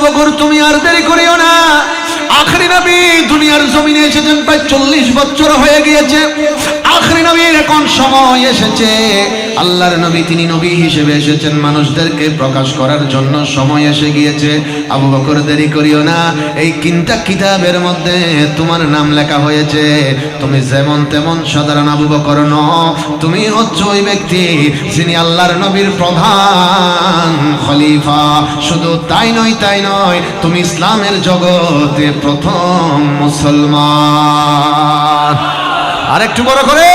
বকর তুমি আর দেরি করিও না, আখরি নবী দুনিয়ার জমিনে এসেছেন প্রায় 40 বছর হয়ে গিয়েছে। আখরি নবীর এখন সময় এসেছে। আল্লাহর নবী তিনি নবী হিসেবে এসেছেন, মানুষদেরকে প্রকাশ করার জন্য সময় এসে গিয়েছে। আবু বকর দেরি করিও না, এই 3টা কিতাবের মধ্যে তোমার নাম লেখা হয়েছে। তুমি যেমন তেমন সাধারণ আবু বকর নও, তুমি হচ্ছ ওই ব্যক্তি যিনি আল্লাহর নবীর প্রধান খলিফা। শুধু তাই নয়, তুমি ইসলামের জগতে প্রথম মুসলমান। আর একটু বড় করে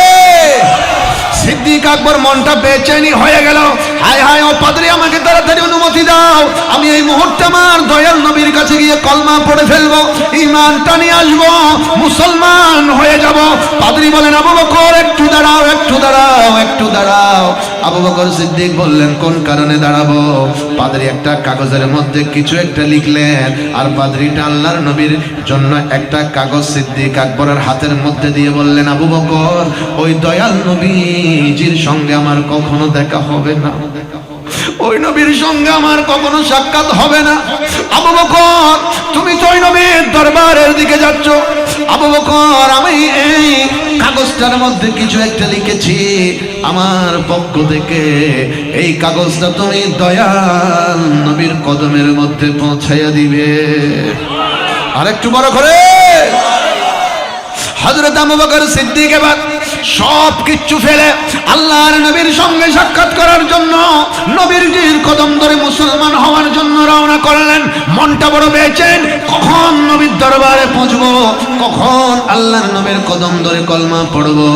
সিদ্দিক আকবর মনটা বেচেনি হয়ে গেল। হায় হায়, ও পাদ্রী আমাকে তাড়াতাড়ি অনুমতি দাও, আমি এই মুহূর্তে আমার দয়াল নবীর কাছে গিয়ে কলমা পড়ে ফেলবো, ঈমানটা নিয়ে আসবো, মুসলমান হয়ে যাব। পাদ্রী বলেন আবু বকর একটু দাঁড়াও, একটু দাঁড়াও, একটু দাঁড়াও। আবু বকর সিদ্দিক বললেন কোন কারণে দাঁড়াবো? পাদ্রী একটা কাগজের মধ্যে কিছু একটা লিখলেন, আর পাদ্রীটা আল্লাহর নবীর জন্য একটা কাগজ সিদ্দিক আকবরের হাতের মধ্যে দিয়ে বললেন আবু বকর, ওই দয়াল নবীজির সঙ্গে আমার কখনো দেখা হবে না, ওই নবীর সঙ্গে আমার কখনো সাক্ষাৎ হবে না। আবু বকর তুমি তো ওই নবীর দরবারের দিকে যাচ্ছ। আবু বকর আমি এই কাগজটার মধ্যে কিছু একটা লিখেছি, আমার পক্ষ থেকে এই কাগজটা তুমি দয়াল নবীর কদমের মধ্যে পৌঁছাইয়া দিবে। আর একটু বড় করে হযরত আবু বকর সিদ্দিক এবার সব কিছু ফেলে আল্লাহর নবীর সঙ্গে সাক্ষাৎ করার জন্য, নবীর কদম ধরে মুসলমান হওয়ার জন্য রওনা করলেন। মনটা বড় বেচেন, কখন নবীর দরবারে পৌঁছবো, কখন আল্লাহর নবীর কদম ধরে কলমা পড়বো।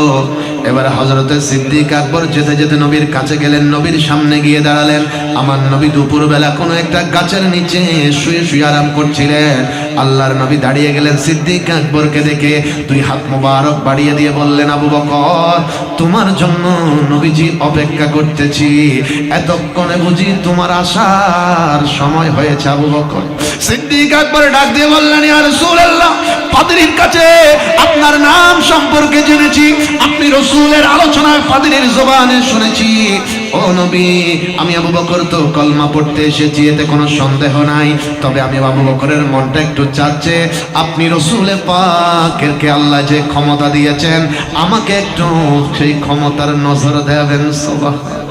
এবার হযরতে সিদ্দিক আকবর যেতে যেতে নবীর কাছে গেলেন, নবীর সামনে গিয়ে দাঁড়ালেন। আমার নবী দুপুরবেলা কোনো একটা গাছের নিচে শুয়ে শুয়ে আরাম করছিলেন। আল্লাহর নবী দাঁড়িয়ে গেলেন, সিদ্দিক আকবরকে দেখে 2 হাত মোবারক বাড়িয়ে দিয়ে বললেন আবু বকর তোমার জন্য নবীজি অপেক্ষা করতেছি, এতক্ষণে বুঝি তোমার আসার সময় হয়েছে। আবু বকর সিদ্দিক আকবর ডাক দিয়ে বললেন ইয়া রাসূলুল্লাহ, পাদ্রীর কাছে আপনার নাম সম্পর্কে জেনেছি, আপনি রাসূলের আলোচনা পাদ্রীর জবানে শুনেছি। ও নবী, আমি আবু বকর তো কলমা পড়তে এসেছি, এতে কোনো সন্দেহ নাই, তবে আমি আবু বকরের মনটা একটু চাচ্ছে আপনি রাসূলে পাকেরকে আল্লাহ যে ক্ষমতা দিয়েছেন আমাকে একটু সেই ক্ষমতার নজর দেবেন। সুবহানাল্লাহ।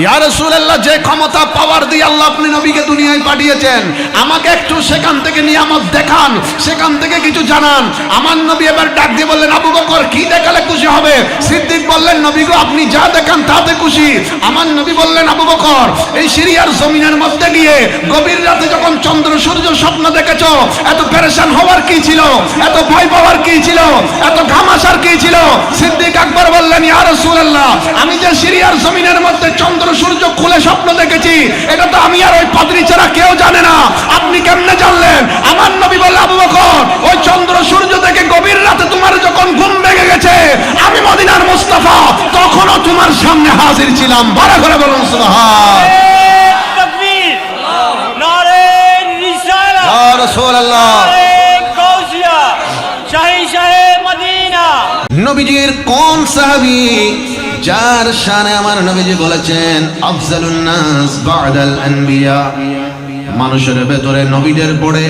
ইয়া রাসূলুল্লাহ, যে ক্ষমতা পাওয়ার দিয়ে আল্লাহ আপনি নবীকে দুনিয়ায় পাঠিয়েছেন, আমাকে একটু সেখান থেকে নিয়ামত দেখান, সেখান থেকে কিছু জানান। আমার নবী এবার ডাক দিয়ে বললেন আবু বকর কি দেখালে খুশি হবে? সিদ্দিক বললেন নবী গো আপনি যা দেখান তাতে খুশি। আমার নবী বললেন আবু বকর এই সিরিয়ার জমিনের মধ্যে গিয়ে গভীর রাতে যখন চন্দ্র সূর্য স্বপ্ন দেখেছো, এত পেরেশান হওয়ার কি ছিল, এত ভয় পাওয়ার কি ছিল, এত ঘাম আসার কি ছিল? সিদ্দিক আকবর বললেন ইয়া রাসূলুল্লাহ, আমি যে সিরিয়ার জমিনের মধ্যে চন্দ্র সূর্য খুলে স্বপ্ন দেখেছি, এটা তো আমি আর ওই পাদ্রী ছাড়া কেউ জানে না, আপনি কেমনে জানলেন? আমার নবী বললেন আবু বকর ওই চন্দ্র সূর্য দেখে গভীর রাতে তোমার যখন ঘুম ভেঙে গেছে, আমি মদিনার মুস্তাফা তখনও তোমার সামনে হাজির ছিলাম। বড় করে বলুন সুবহান। তাকবীর, নারে রিসালাত, ইয়া রাসূলুল্লাহ, নারে গাউসিয়া, শাহী শাহে মদিনা। নবীজির কোন সাহাবী যার শানে আমার নবীজি বলেছেন আফজালুন নাস বা'দাল আনবিয়া, মানুষের ভেতরে নবীদের পরে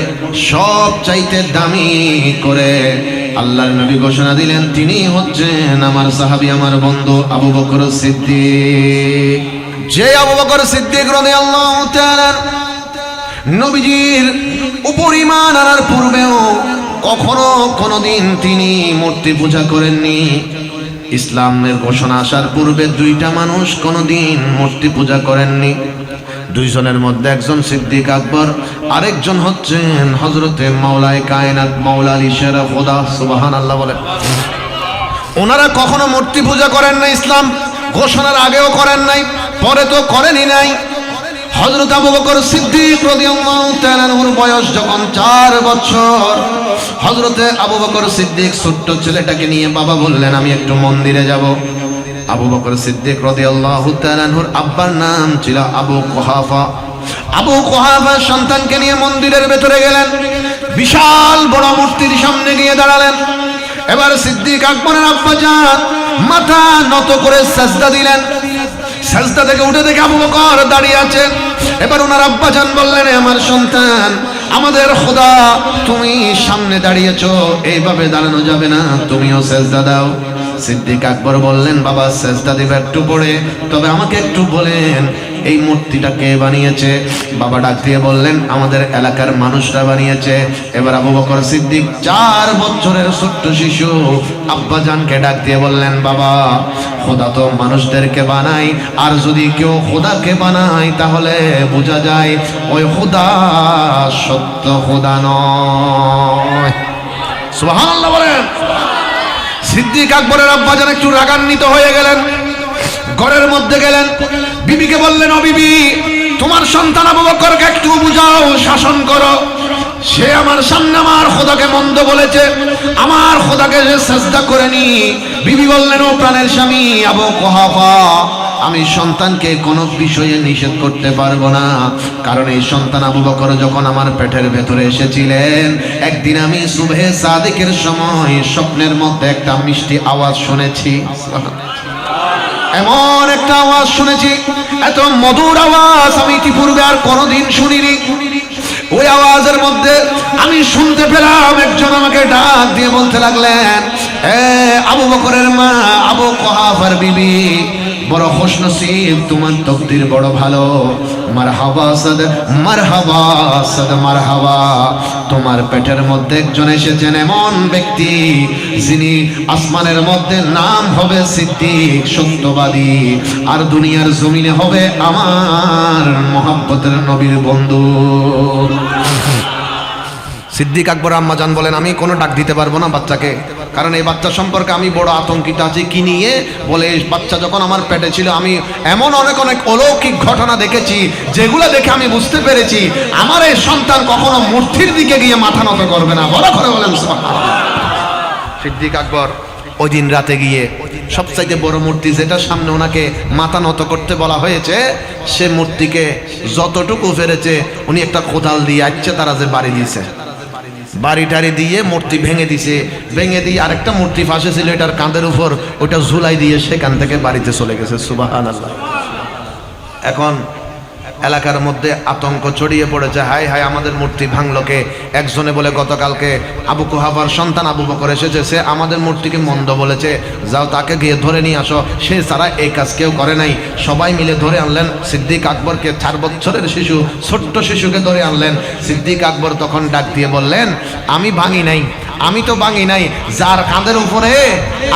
সব চাইতে দামি করে আল্লাহর নবী ঘোষণা দিলেন তিনি হচ্ছেন আমার সাহাবী, আমার বন্ধু আবু বকর সিদ্দিক। যে আবু বকর সিদ্দিক রাদিয়াল্লাহু তাআলা নবীজির উপর ঈমান আনার পূর্বেও কখনো কোনোদিন তিনি মূর্তি পূজা করেননি। ইসলামের ঘোষণা আসার পূর্বে 2টা মানুষ কোনোদিন মূর্তি পূজা করেননি। 2 জনের মধ্যে একজন সিদ্দিক আকবর, আরেকজন হচ্ছেন হযরতে মাওলায়ে কায়নাত মাওলা আলী শেরে খোদা। সুবহানাল্লাহ বলে। ওনারা কখনো মূর্তি পূজা করেন না, ইসলাম ঘোষণার আগেও করেন নাই, পরে তো করেনই নাই। হযরত আবু বকর সিদ্দিক রাদিয়াল্লাহু তাআলা আনহুর বয়স যখন 4 বছর, হযরতে আবু বকর সিদ্দিক ছোট্ট ছেলেটাকে নিয়ে বাবা বললেন আমি একটু মন্দিরে যাব। আবু বকর সিদ্দিক রাদিয়াল্লাহু তাআলা আনহুর আব্বার নাম ছিল আবু কুহাফা। আবু কুহাফা সন্তানকে নিয়ে মন্দিরের ভেতরে গেলেন, বিশাল বড় মূর্তির সামনে গিয়ে দাঁড়ালেন। এবার সিদ্দিক আকবরের আব্বা জান মাথা নত করে সাজদা দিলেন। সাজদা থেকে উঠে দেখে আবু বকর দাঁড়িয়ে আছে। এবার ওনার আব্বাজান বললেন, আমার সন্তান, আমাদের খোদা, তুমি সামনে দাঁড়িয়েছো, এইভাবে দাঁড়ানো যাবে না, তুমিও সাজদা দাও। সিদ্দিক আকবর বললেন, বাবা সাজদা দিবে একটু পরে, তবে আমাকে একটু বলেন এই মূর্তিটা কে বানিয়েছে? বাবা ডাক দিয়ে বললেন, আমাদের এলাকার মানুষরা বানিয়েছে। এবার আবু বকর সিদ্দিক 4 বছরের ছোট্ট শিশু আব্বাজানকে ডাক দিয়ে বললেন, বাবা খোদা তো মানুষদেরকে বানায়, আর যদি কেউ খোদাকে বানায় তাহলে বোঝা যায় ওই খোদা সত্য খোদা নয়। সুবহানাল্লাহ বলেন। সিদ্দিক আকবরের আব্বাজান একটু রাগান্বিত হয়ে গেলেন, ঘরের মধ্যে গেলেন, বিবিকে বললেন, ও বিবি, তোমার সন্তান আবু বকরকে একটু বুঝাও, শাসন করো। সে আমার সামনে আমার খোদাকে মন্দ বলেছে, আমার খোদাকে সে সাজদা করেনি। বিবি বললেন, ও প্রাণের স্বামী আবু কুহাফা, আমি সন্তানকে কোনো বিষয়ে নিষেধ করতে পারবো না, কারণ এই সন্তান আবু বকর যখন আমার পেটের ভেতরে এসেছিলেন, একদিন আমি সুবহে সাদিকের সময় স্বপ্নের মধ্যে একটা মিষ্টি আওয়াজ শুনেছি। এমন একটা আওয়াজ শুনেছি, এত মধুর আওয়াজ আমি ইতিপূর্বে আর কোনোদিন শুনিনি। ওই আওয়াজের মধ্যে আমি শুনতে পেলাম একজন আমাকে ডাক দিয়ে বলতে লাগলেন, আবু বকরের মা আবু কুহাফার বিবি, বড় খুশনসিব, তোমার তকদির বড় ভালো, মারহাবা সাদ, মারহাবা সাদ, মারহাবা। তোমার পেটের মধ্যে একজন এসেছেন এমন ব্যক্তি, যিনি আসমানের মধ্যে নাম হবে সিদ্দিক, সত্যবাদী, আর দুনিয়ার জমিনে হবে আমার মহব্বতের নবীর বন্ধু। সিদ্দিক আকবর আম্মাজান বলেন, আমি কোনো ডাক দিতে পারবো না বাচ্চাকে, কারণ এই বাচ্চা সম্পর্কে আমি বড় আতঙ্কিত আছি। কি নিয়ে? বলে এই বাচ্চা যখন আমার পেটে ছিল আমি এমন অনেক অলৌকিক ঘটনা দেখেছি, যেগুলো দেখে আমি বুঝতে পেরেছি আমার এই সন্তান কখনো মূর্তির দিকে গিয়ে মাথা নত করবে না। বড় করে বলেন সুবহানাল্লাহ। সিদ্দিক আকবর ওই দিন রাতে গিয়ে সবচাইতে বড় মূর্তি যেটা সামনে ওনাকে মাথা নত করতে বলা হয়েছে, সে মূর্তিকে যতটুকু ফেরেছে উনি একটা কোদাল দিয়ে আচ্ছা তারা যে বাড়ি দিয়েছে, বাড়ি টাড়ি দিয়ে মূর্তি ভেঙে দিছে, ভেঙে দিয়ে আরেকটা মূর্তি ফাঁসে ছিল এটার কাঁধের উপর, ওইটা ঝুলাই দিয়ে সেখান থেকে বাড়িতে চলে গেছে। সুবহানাল্লাহ। এখন এলাকার মধ্যে আতঙ্ক ছড়িয়ে পড়েছে, হায় হায় আমাদের মূর্তি ভাঙলো কে? একজনে বলে, গতকালকে আবু কুহাফার সন্তান আবু বকর এসেছে, সে আমাদের মূর্তিকে মন্দ বলেছে, যাও তাকে গিয়ে ধরে নিয়ে আসো। সে ছাড়া এই কাজ কেউ করে নাই। সবাই মিলে ধরে আনলেন সিদ্দিক আকবরকে, 4 বছরের শিশু, ছোট্ট শিশুকে ধরে আনলেন। সিদ্দিক আকবর তখন ডাক দিয়ে বললেন, আমি ভাঙি নাই, আমি তো ভাঙি নাই, যার কাঁধের উপরে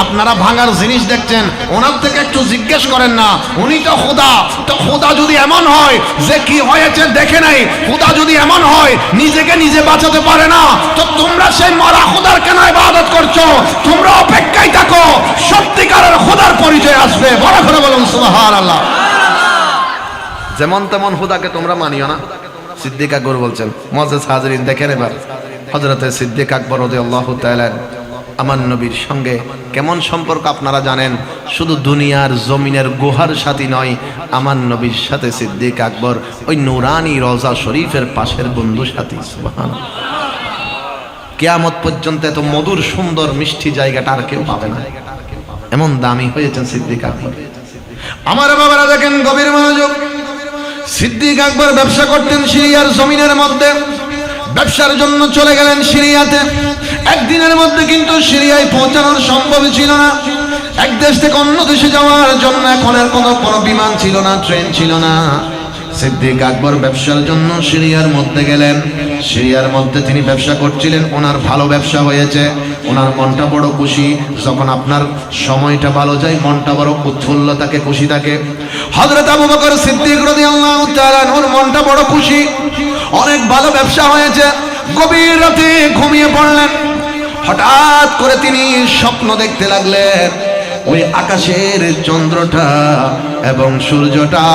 আপনারা ভাঙার জিনিস দেখছেন ওনার থেকে একটু জিজ্ঞেস করেন না, উনি তো খোদা। তো খোদা যদি এমন হয় যে কি হয়েছে দেখে নাই, খোদা যদি এমন হয় নিজেকে নিজে বাঁচাতে পারে না, তো তোমরা সেই মরা খোদার কেন ইবাদত করছো? তোমরা অপেক্ষায় থাকো, সত্যিকারের খোদার পরিচয় আসবে। বড় করে বলুন সুবহানাল্লাহ। যেমন তেমন খোদাকে তোমরা মানিও না। সিদ্দিক আকবর বলছেন, মুআজ্জাজ হাজিরিন দেখেন এবার হযরতে সিদ্দিক আকবর রাদিয়াল্লাহু তাআলা আমার নবীর সঙ্গে কেমন সম্পর্ক আপনারা জানেন। শুধু দুনিয়ার জমিনের গুহার সাথী নয়, আমার নবীর সাথে সিদ্দিক আকবর ওই নুরানি রওজা শরীফের পাশের বন্ধু সাথী। সুবহানাল্লাহ। কিয়ামত পর্যন্ত এত মধুর সুন্দর মিষ্টি জায়গাটা আর কেউ পাবে না, এমন দামি হয়েছেন সিদ্দিক আকবর। আমার বাবারা দেখেন, গভীর মনোযোগ। সিদ্দিক আকবর ব্যবসা করতেন সিরিয়ার জমিনের মধ্যে, ব্যবসার জন্য চলে গেলেন সিরিয়াতে। একদিনের মধ্যে কিন্তু সিরিয়ায় পৌঁছানোর সম্ভব ছিল না। এক দেশ থেকে অন্য দেশে যাওয়ার জন্য এখন আর কোনো বিমান ছিল না, ট্রেন ছিল না। সিদ্দিক আকবর ব্যবসার জন্য সিরিয়ার মধ্যে গেলেন। সিরিয়ার মধ্যে তিনি ব্যবসা করছিলেন, ওনার ভালো ব্যবসা হয়েছে, ওনার মনটা বড় খুশি। যখন আপনার সময়টা ভালো যায় মনটা বড় উৎফুল্ল থাকে, খুশি থাকে। হযরত আবু বকর সিদ্দিক রাদিয়াল্লাহু তাআলা ওর মনটা বড় খুশি, অনেক ভালো ব্যবসা হয়েছে। গভীর রাতে ঘুমিয়ে পড়লেন। হঠাৎ করে তিনি স্বপ্ন দেখতে লাগলেন, ওই আকাশের চন্দ্রটা এবং সূর্যটা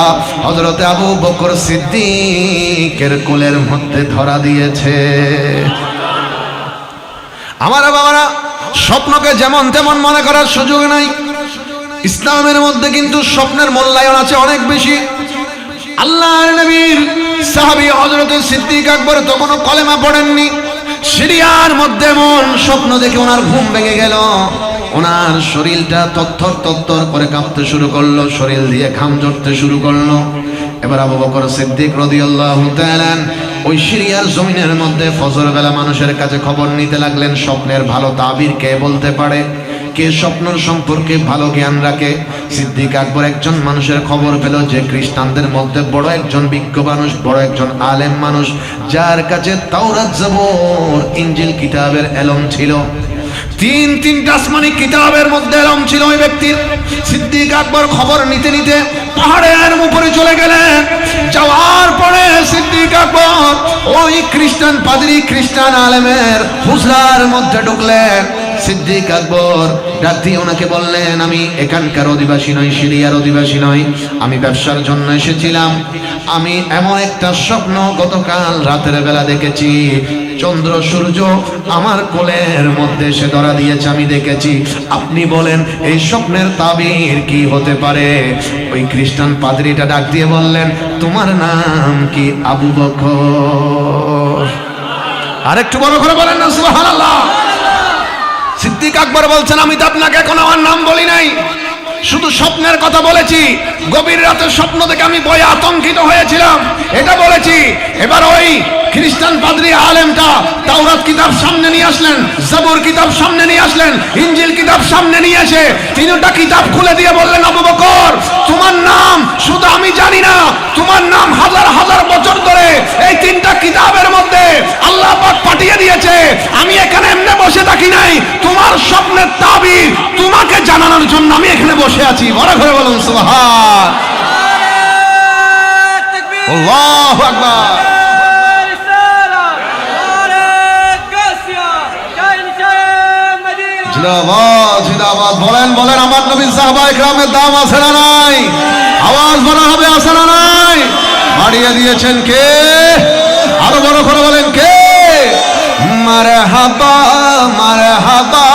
হযরত আবু বকর সিদ্দিকের কোলের মধ্যে ধরা দিয়েছে। আমার বাবারা, স্বপ্নকে যেমন তেমন মনে করার সুযোগ নাই। ইসলামের মধ্যে কিন্তু স্বপ্নের মূল্যায়ন আছে অনেক বেশি। আল্লাহর নবীর সাহাবী হযরত সিদ্দিক আকবর তখনও কলেমা পড়েননি। সিরিয়ার মধ্যে এমন স্বপ্ন দেখে ওনার ঘুম ভেঙে গেল। ওনার শরীরটা তত্তর তত্তর করে কাঁপতে শুরু করলো, শরীর দিয়ে ঘাম ঝরতে শুরু করলো। এবার আবু বকর সিদ্দিক রাদিয়াল্লাহু তাআলা ওই সিরিয়ার জমিনের মধ্যে ফজর বেলা মানুষের কাছে খবর নিতে লাগলেন, স্বপ্নের ভালো তাবির কে বলতে পারে, কে স্বপ্নের সম্পর্কে ভালো জ্ঞান রাখে। সিদ্দিক আকবর একজন মানুষের খবর পেল যে খ্রিস্টানদের মধ্যে বড় একজন বিজ্ঞ মানুষ, বড় একজন আলেম মানুষ, যার কাছে তাওরাত জাবুর ইনজিল কিতাবের এলম ছিল। তিনটা আসমানি কিতাবের মধ্যে এলম ছিল ওই ব্যক্তির। সিদ্দিক আকবর খবর নিতে নিতে পাহাড়ের উপরে চলে গেলেন। যাওয়ার পরে সিদ্দিক আকবর ওই খ্রিস্টান পাদ্রী, খ্রিস্টান আলেমের হুজরার মধ্যে ঢুকলেন। সিদ্দিক আকবর ডাক দিয়ে ওনাকে বললেন, আমি এখানকার অধিবাসী নই, সিরিয়ার অধিবাসী নই, আমি ব্যবসার জন্য এসেছিলাম। আমি এমন একটা স্বপ্ন গতকাল রাতের বেলা দেখেছি, চন্দ্র সূর্য আমার কোলের মধ্যে এসে ধরা দিয়েছে, আমি দেখেছি। আপনি বলেন এই স্বপ্নের তাবির কি হতে পারে? ওই খ্রিস্টান পাদ্রীটা ডাক দিয়ে বললেন, তোমার নাম কি? আবু বকর। আরেকটু বড় করে বলেন না সুবহানাল্লাহ। সিদ্দিক আকবর বলছেন, আমি তো আপনাকে এখন আমার নাম বলি নাই, শুধু স্বপ্নের কথা বলেছি। গভীর রাতে স্বপ্ন দেখে আমি ভয়ে আতঙ্কিত হয়েছিলাম, এটা বলেছি। এবার ওই খ্রিস্টান পাদ্রী আলেমটা তাওরাত কিতাব সামনে নিয়ে আসলেন, জাবুর কিতাব সামনে নিয়ে আসলেন, ইনজিল কিতাব সামনে নিয়ে এসে তিনটা কিতাব খুলে দিয়ে বললেন, আবু বকর তোমার নাম শুধু আমি জানি না, তোমার নাম হাজার হাজার বছর ধরে এই তিনটা কিতাবের মধ্যে আল্লাহ পাক পাঠিয়ে দিয়েছে। আমি এখানে এমনি বসে থাকি নাই, তোমার স্বপ্নের তাবির তোমাকে জানানোর জন্য আমি এখানে বসে আছি। বড় করে বলুন সুবহান আল্লাহু আকবার। জিন্দাবাদ জিন্দাবাদ। বলেন বলেন, আমার নবীর সাহাবায়ে কেরামের দাম আছে না নাই? আওয়াজ বড় হবে, আছে না নাই? বাড়িয়ে দিয়েছেন কে? আরো বড় করে বলেন কে? মারহাবা মারহাবা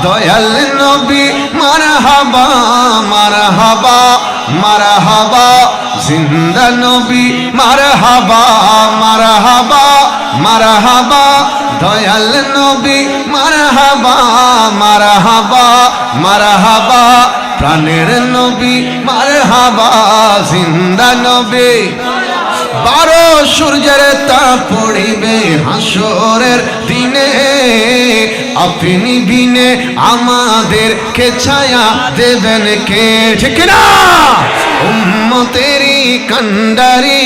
দয়াল নবী, মারহাবা মারহাবা মারহাবা জিন্দা নবী, মারহাবা মারহাবা মারহাবা দয়াল নবী, মারহাবা মারহাবা মারহাবা প্রাণের নবী, মারহাবা জিন্দা নবী। 12 সূর্যের তাপ পড়িবে হাসরের দিনে, আপনি বিনে আমাদেরকে ছায়া দেবেন কে? ঠিক না? উম্মতেরি কান্ডারি,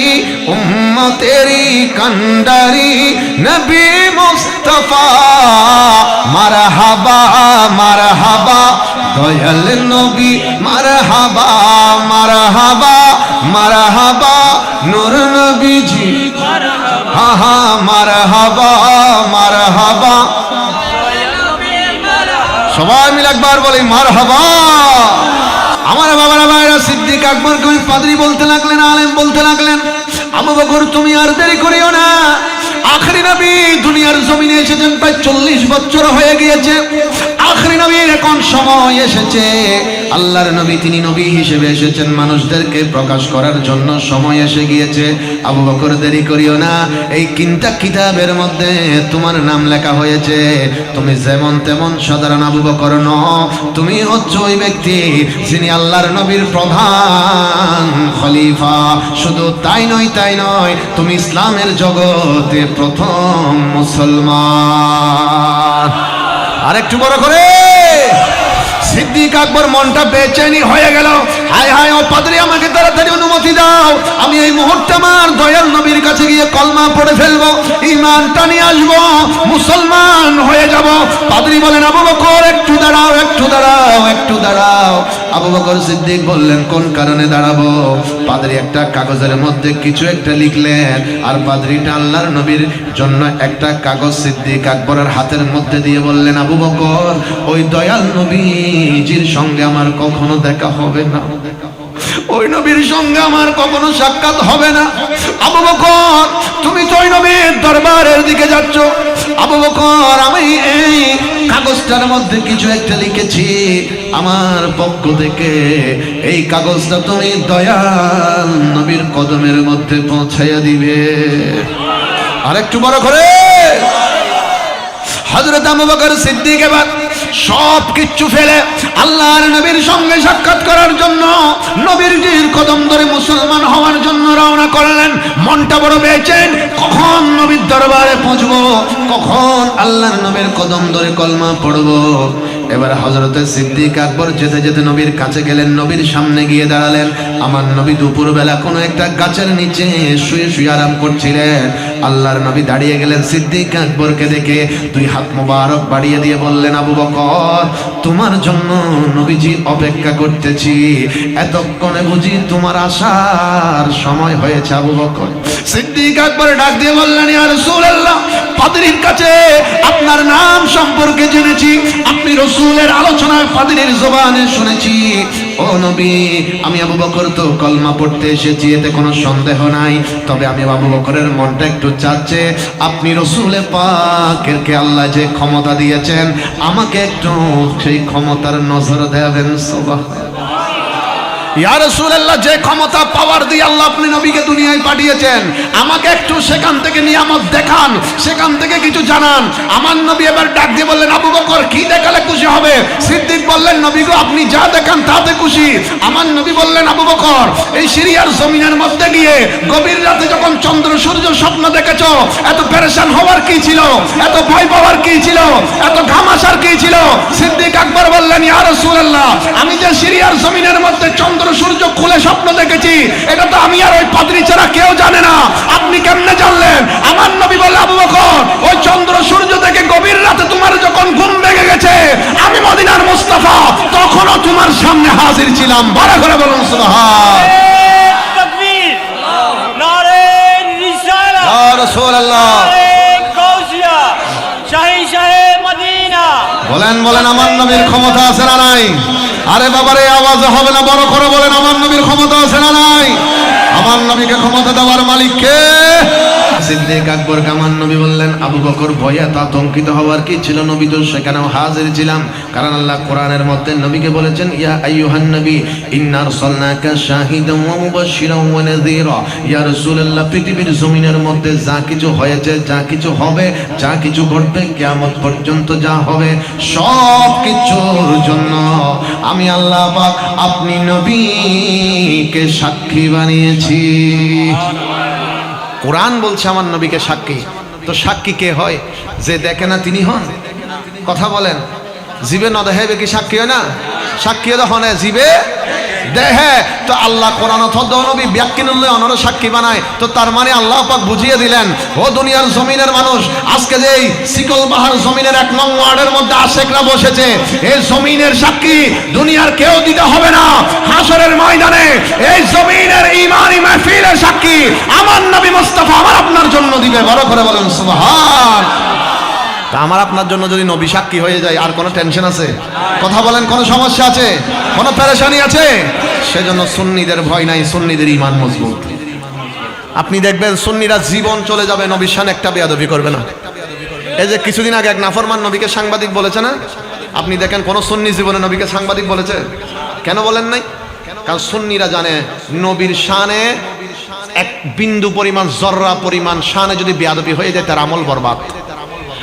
উম্মতেরি কান্ডারি নবী মুস্তাফা, মারহাবা মারহাবা দয়াল নবী, মারহাবা মারহাবা মারহাবা নূর নবীজি, হা হা মারহাবা মারহাবা। সবাই মিলে একবার বলি মারহাবা। আমার বাবারা ভাইরা, সিদ্দিক আকবর কবি পাদ্রী বলতে লাগলেন, আলেম বলতে লাগলেন, আবু বকর তুমি আর দেরি করিও না, আখরি নবী দুনিয়ার জমিনে এসেছেন প্রায় 40 বছর হয়ে গিয়েছে। আখরি নবীর এখন সময় এসেছে। আল্লাহর নবী তিনি নবী হিসেবে এসেছেন, মানুষদেরকে প্রকাশ করার জন্য সময় এসে গিয়েছে। আবু বকর দেরি করিও না, এই তিনটা কিতাবের মধ্যে তোমার নাম লেখা হয়েছে। তুমি যেমন তেমন সাধারণ আবু বকর নও, তুমি হচ্ছে ওই ব্যক্তি যিনি আল্লাহর নবীর প্রধান খলিফা। শুধু তাই নয়, তাই নয়, তুমি ইসলামের জগতে প্রথম মুসলমান। আরেকটু বড় করে। সিদ্দিক আকবর মনটা বেচেনি হয়ে গেল। হায় হায়, ও পাদ্রী আমাকে তাড়াতাড়ি অনুমতি দাও, আমি এই মুহূর্তে আমার দয়াল নবীর কাছে গিয়ে কলমা পড়ে ফেলবো, ঈমানটা নিয়ে আসবো, মুসলমান হয়ে যাব। পাদ্রী বলেন, আবু বকর একটু দাঁড়াও, একটু দাঁড়াও, একটু দাঁড়াও। আবু বকর সিদ্দিক বললেন, কোন কারণে দাঁড়াবো? পাদ্রী একটা কাগজের মধ্যে কিছু একটা লিখলেন, আর পাদ্রীটা আল্লাহর নবীর জন্য একটা কাগজ সিদ্দিক আকবরের হাতের মধ্যে দিয়ে বললেন, আবু বকর ওই দয়াল নবীজির সঙ্গে আমার কখনো দেখা হবে না, ওই নবীর সঙ্গে আমার কখনো সাক্ষাৎ হবে না। আবু বকর তুমি তো ওই নবীর দরবারের দিকে যাচ্ছ। আবু বকর আমি এই কাগজটার মধ্যে কিছু একটা লিখেছি, আমার পক্ষ থেকে এই কাগজটা তুমি দয়াল নবীর কদমের মধ্যে পৌঁছাইয়া দিবে। আরেকটু বড় করে। হযরত আবু বকর সিদ্দিক এবার সব কিচ্ছু ফেলে আল্লাহর নবীর সঙ্গে সাক্ষাৎ করার জন্য, নবীর জির কদম ধরে মুসলমান হওয়ার জন্য রওনা করলেন। মনটা বড় বেচেন, কখন নবীর দরবারে পৌঁছবো, কখন আল্লাহর নবীর কদম ধরে কলমা পড়বো। এবার হযরতে সিদ্দিক আকবর যেতে যেতে নবীর কাছে গেলেন, নবীর সামনে গিয়ে দাঁড়ালেন। আমার নবী দুপুরবেলা কোনো একটা গাছের নিচে শুয়ে শুয়ে আরাম করছিলেন। আল্লাহর নবী দাঁড়িয়ে গেলেন, সিদ্দিক আকবরকে দেখে দুই হাত মোবারক বাড়িয়ে দিয়ে বললেন, আবু বকর, তোমার জন্য নবীজি অপেক্ষা করতেছি, এতক্ষণে বুঝি তোমার আসার সময় হয়েছে আবু বকর। সিদ্দিক আকবর ডাক দিয়ে বললেন, ইয়া রাসূলুল্লাহ, পাদ্রীর কাছে আপনার নাম সম্পর্কে জেনেছি, আপনি রাসূলের আলোচনায় পাদ্রীর জবানে শুনেছি। ও নবী, আমি আবু বকর তো কলমা পড়তে এসেছি, এতে কোনো সন্দেহ নাই। তবে আমি আবু বকরের মনটা একটু চাচ্ছে, আপনি রাসূলে পাকেরকে আল্লাহ যে ক্ষমতা দিয়েছেন, আমাকে একটু সেই ক্ষমতার নজর দেবেন। সুবহানাল্লাহ। ইয়া রাসূলুল্লাহ, যে ক্ষমতা পাওয়ার দিয়ে আল্লাহ আপনি নবীকে দুনিয়ায় পাঠিয়েছেন, আমাকে একটু সেখান থেকে নিয়ামত দেখান, সেখান থেকে কিছু জানান। আমার নবী এবার ডাক দিয়ে বললেন, আবু বকর, কি দেখালে খুশি হবে? সিদ্দিক বললেন, নবী গো, আপনি যা দেখান তাতে খুশি। আমার নবী বললেন, আবু বকর, এই সিরিয়ার জমিনের মধ্যে গিয়ে গভীর রাতে যখন চন্দ্র সূর্য স্বপ্ন দেখেছো, এত পেরেশান হওয়ার কি ছিল, এত ভয় পাওয়ার কি ছিল, এত ঘাম আসার কি ছিল? সিদ্দিক আকবর বললেন, ইয়া রাসূলুল্লাহ, আমি যে সিরিয়ার জমিনের মধ্যে চন্দ্র সূর্য খুলে স্বপ্ন দেখেছি, এটা তো আমি আর ওই পাদ্রী ছাড়া কেউ জানে না, আপনি কেমনে জানলেন? আমার নবী বললেন, আবু বকর, ওই চন্দ্র সূর্য দেখে গভীর রাতে তোমার যখন ঘুম ভেঙে গেছে, আমি মদিনার মুস্তাফা তখনও তোমার সামনে হাজির ছিলাম। বড় করে বলুন সুবহান। তাকবীর, নারে রিসালাত, ইয়া রাসূলুল্লাহ, নারে গাউসিয়া, শাহী শাহে মদিনা। বলেন বলেন, আমার নবীর ক্ষমতা আছে না নাই? আরে বাবারে, আওয়াজ হবে না, বড় করে বলেন, আমার নবীর ক্ষমতা আছে না নাই? আমার নবীকে ক্ষমতা দেওয়ার মালিক কে? সিদ্দিক আকবরকে আমার নবী বললেন, আবু বকর, ভয়ে এত আতঙ্কিত হওয়ার কি ছিল? নবী তো সেখানেও হাজির ছিলাম, কারণ আল্লাহ কোরআনের মধ্যে নবীকে বলেছেন, ইয়া আইয়ুহান নবী ইন্না আরসালনাকা শাহিদান ওয়া মুবাশশিরান ওয়া নাযীরা। ইয়া রাসূলুল্লাহ, পৃথিবীর জমিনের মধ্যে যা কিছু হয়েছে, যা কিছু হবে, যা কিছু ঘটবে, কিয়ামত পর্যন্ত যা হবে, সব কিছুর জন্য আমি আল্লাহ পাক আপনি নবীকে সাক্ষী বানিয়েছি। কোরআন বলছে আমার নবীকে সাক্ষী। তো সাক্ষী কে হয়? যে দেখে না তিনি হন। কথা বলেন, জিবে না দেহে কি সাক্ষী হয় না? সাক্ষী হনে জিবে দেহে। তো আল্লাহ কোরআন নবী ব্যাখ্যানুল্লাহ অনর সাক্ষী বানায়। তো তার মানে আল্লাহ পাক বুঝিয়ে দিলেন, ও দুনিয়ার জমিনের মানুষ, আজকে যেই শিকল বাহার জমিনের 1 নং ওয়ার্ডের মধ্যে আশেকরা বসেছে, এই জমিনের সাক্ষী দুনিয়ার কেউ দিতে হবে না। হাসরের ময়দানে এই জমিনের ঈমানি মাহফিলের সাক্ষী আমার নবী মুস্তাফা আমার আপনার জন্য দিবে। বড় করে বলেন সুবহান। তা আমার আপনার জন্য যদি নবী সাক্ষী হয়ে যায়, আর কোনো টেনশন আছে? কথা বলেন, কোনো সমস্যা আছে? কোনো পেরেশানি আছে? সেজন্য সুন্নিদের ভয় নাই, সুন্নিদের ঈমান মজবুত। আপনি দেখবেন সুন্নিরা জীবন চলে যাবে, নবীর শানে একটা বেয়াদবি করবে না। এই যে কিছুদিন আগে এক নাফরমান নবীকে সাংবাদিক বলেছে না, আপনি দেখেন কোন সুন্নি জীবনে নবীকে সাংবাদিক বলেছে? কেন বলেন নাই? কারণ সুন্নিরা জানে নবীর শানে এক বিন্দু পরিমাণ, জর্রা পরিমাণ শানে যদি বেয়াদবি হয়ে যায়, তার আমল বরবাদ।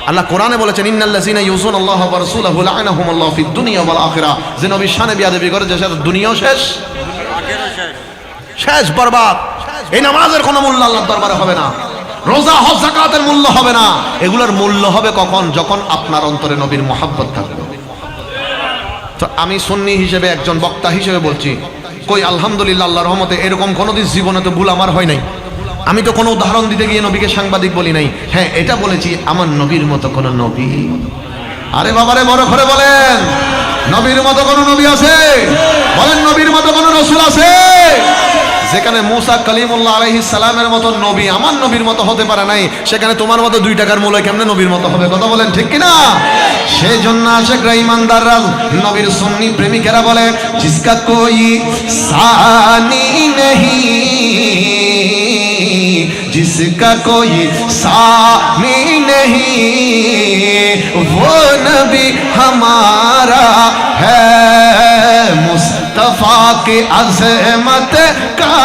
আল্লাহ কোরআনে বলেছেন, ইন্নাল্লাযীনা ইউযুনাল্লাহা ওয়া রাসূলাহু লা'আনাহুমুল্লাহু ফিদ দুনিয়া ওয়াল আখিরাহ। যে নবীর শানে বেয়াদবি করে, যে দুনিয়াও শেষ, শেষ, বরবাদ। এই নামাজের কোনো মূল্য আল্লাহর দরবারে হবে না, রোজা হজ যাকাতের মূল্য হবে না। এগুলোর মূল্য হবে কখন? যখন আপনার অন্তরে নবীর মহব্বত থাকবে। তো আমি সুন্নি হিসেবে, একজন বক্তা হিসেবে বলছি, কই আলহামদুলিল্লাহ, আল্লাহর রহমতে এরকম কোনোদিন জীবনে তো ভুল আমার হয় নাই। আমি তো কোনো উদাহরণ দিতে গিয়ে নবীকে সাংবাদিক বলি নাই। হ্যাঁ, এটা বলেছি, আমার নবীর মতো কোন নবী, আরে বাবারে বড় করে বলেন, নবীর মতো কোন নবী আছে? বলেন, নবীর মতো কোন রাসূল আছে? যেখানে মুসা কালিমুল্লাহ আলাইহিস সালামের মতো নবী আমার নবীর মতো হতে পারে নাই, সেখানে তোমার মতো 2 টাকার মূল্য কেমনে নবীর মতো হবে? কথা বলেন, ঠিক কিনা? সেই জন্য আশিকরা, ঈমানদাররা, নবীর সুন্নি প্রেমিকেরা বলে, জিসকা কোই সানি নেহি, जिसका कोई सानी नहीं, वो नबी हमारा है, मुस्तफा की अज़मत का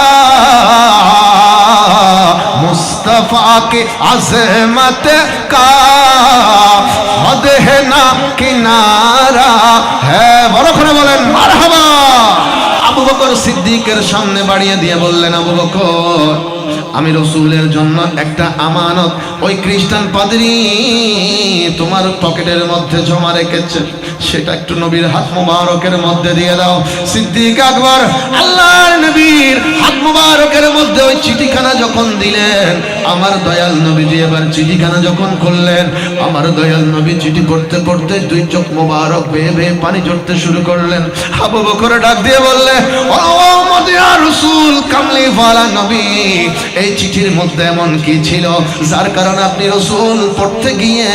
मुस्तफा की अजमत का हद है ना किनारा है বড় করে বলেন মারহাবা আবু বকর সিদ্দিকের সামনে বাড়িয়ে দিয়ে বললেন আবু বকর আমি রাসূলের জন্য একটা আমানত ওই খ্রিস্টান পাদ্রী তোমার পকেটের মধ্যে জমা রেখেছে সেটা একটু নবীর হাত মুবারকের মধ্যে দিয়ে দাও সিদ্দিক আকবর আল্লাহর নবীর হাত মুবারকের মধ্যে ওই চিঠিখানা যখন দিলেন আমার দয়াল নবীজি এবার চিঠিখানা যখন খুললেন আমার দয়াল নবী চিঠি পড়তে পড়তে দুই চোখ মুবারক বেয়ে বেয়ে পানি ঝরতে শুরু করলেন আবু বকর ডাক দিয়ে বললেন ও মদিনা রাসূল কামলি ওয়ালা নবী এই চিঠির মধ্যে এমন কি ছিল যার কারণে আপনি রাসূল পড়তে গিয়ে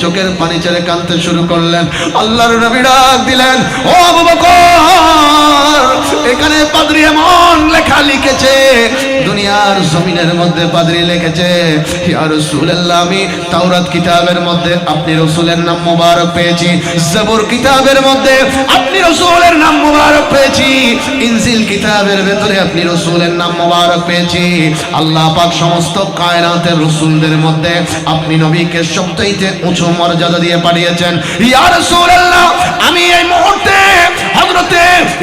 চোখের পানি ছেড়ে কাঁদতে শুরু করলেন আল্লাহর নবী ডাক দিলেন ও আবু বকর এখানে পাদ্রী এমন লেখা লিখেছে দুনিয়ার জমিনের মধ্যে পাদ্রী লিখেছে ইয়া রাসূলুল্লাহ আমি তাওরাত কিতাবের মধ্যে আপনি রাসূলের নাম মোবারক পেয়েছি জবুর কিতাবের মধ্যে আপনি রাসূলের নাম মোবারক পেয়েছি ইনজিল কিতাবের ভেতরে আপনি রাসূলের নাম মোবারক পেয়েছি আল্লাহ পাক সমস্ত কায়নাতের রাসূলদের মধ্যে আপনি নবীকে সবচাইতে উঁচু মর্যাদা দিয়ে পাঠিয়েছেন ইয়া রাসূলুল্লাহ আমি এই মুহূর্তে হযরতে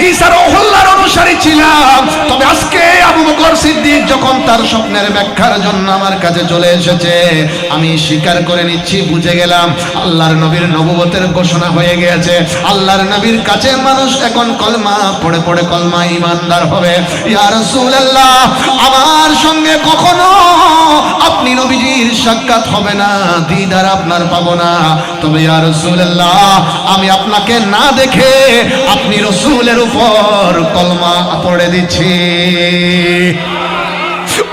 ঈসার আল্লাহর অনুসারী ছিলাম তবে আজকে আবু বকর সিদ্দিক যখন তার স্বপ্নের ব্যাখ্যার জন্য আমার কাছে চলে এসেছে আমি স্বীকার করে নিচ্ছি বুঝে গেলাম আল্লাহর নবীর নবুয়তের ঘোষণা হয়ে গিয়েছে আল্লাহর নবীর কাছে মানুষ এখন কলমা পড়ে পড়ে কলমা ঈমানদার হবে ইয়া রাসূলুল্লাহ আমার সঙ্গে কখনো আপনি নবীজির সাক্ষাৎ হবে না দিদার আপনার পাবো না তবে ইয়া রাসূলুল্লাহ আমি আপনাকে না দেখে আপনি রাসূলের উপর কলমা পড়ে দিচ্ছি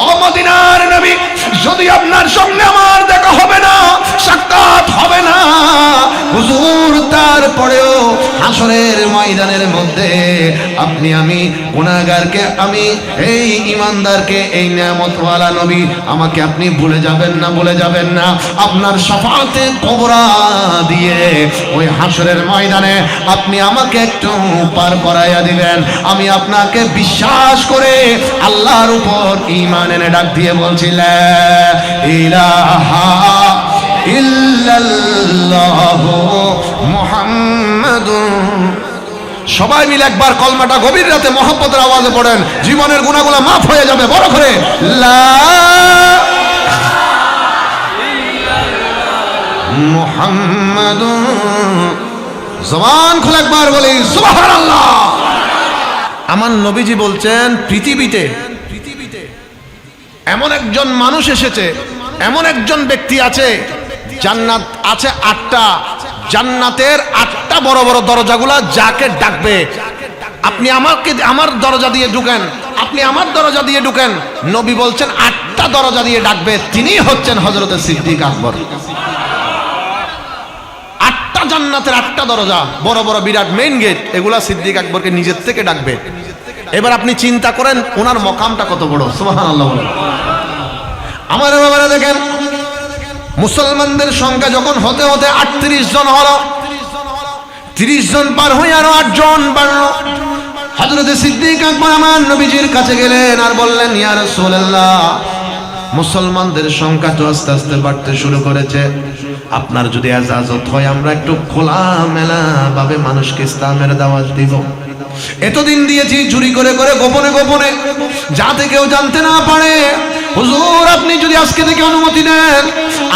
ও মদিনার নবী যদি আপনার সঙ্গে আমার দেখা হবে না সাক্ষাৎ হবে না হুজুর তারপরেও হাসরের ময়দানের মধ্যে আপনি আমি গুনাহগারকে আমি এই ঈমানদারকে এই নিয়ামতওয়ালা নবী আমাকে আপনি ভুলে যাবেন না আপনার শাফাআতে কুবরা দিয়ে ওই হাসরের ময়দানে আপনি আমাকে একটু পার করাইয়া দিবেন আমি আপনাকে বিশ্বাস করে আল্লাহর উপর ঈমান এনে ডাক দিয়ে বলছি লা ইলাহা ইল্লাল্লাহু মুহাম্মাদুর সবাই মিলে একবার কলমাটা গভীর রাতে মহব্বতের আওয়াজে পড়েন জীবনের গুনাহগুলো মাফ হয়ে যাবে বড় করে লা মুহাম্মাদুর জবান খুলে একবার বলি সুবহানাল্লাহ আমার নবীজি বলছেন পৃথিবীতে এমন একজন মানুষ এসেছে এমন একজন ব্যক্তি আছে জান্নাত আছে 8টা জান্নাতের 8টা বড় বড় দরজাগুলা যাকে ডাকবে আপনি আমাকে আমার দরজা দিয়ে ঢুকেন আপনি আমার দরজা দিয়ে ঢুকেন নবী বলছেন 8টা দরজা দিয়ে ডাকবে তিনি হচ্ছেন হযরত সিদ্দিক আকবর 8টা জান্নাতের 8টা দরজা বড় বড় বিরাট মেইন গেট এগুলা সিদ্দিক আকবরকে নিজের থেকে ডাকবে এবার আপনি চিন্তা করেন ওনার মকামটা কত বড় সুবহানাল্লাহ আমার বাবারা দেখেন মুসলমানদের সংখ্যা যখন হতে হতে 38 জন হলো 30 জন পার হয়ে আরো 8 জন বাড়লো হযরত সিদ্দিক আকবর আমার নবীজির কাছে গেলেন আর বললেন ইয়া রাসূলুল্লাহ মুসলমানদের সংখ্যা তো আস্তে আস্তে বাড়তে শুরু করেছে আপনার যদি ইজাজত হয় আমরা একটু খোলামেলা ভাবে মানুষকে ইসলামের দাওয়াত দিব এতদিন দিয়েছি চুরি করে করে গোপনে গোপনে যাতে কেউ জানতে না পারে হুজুর আপনি যদি আজকে থেকে অনুমতি দেন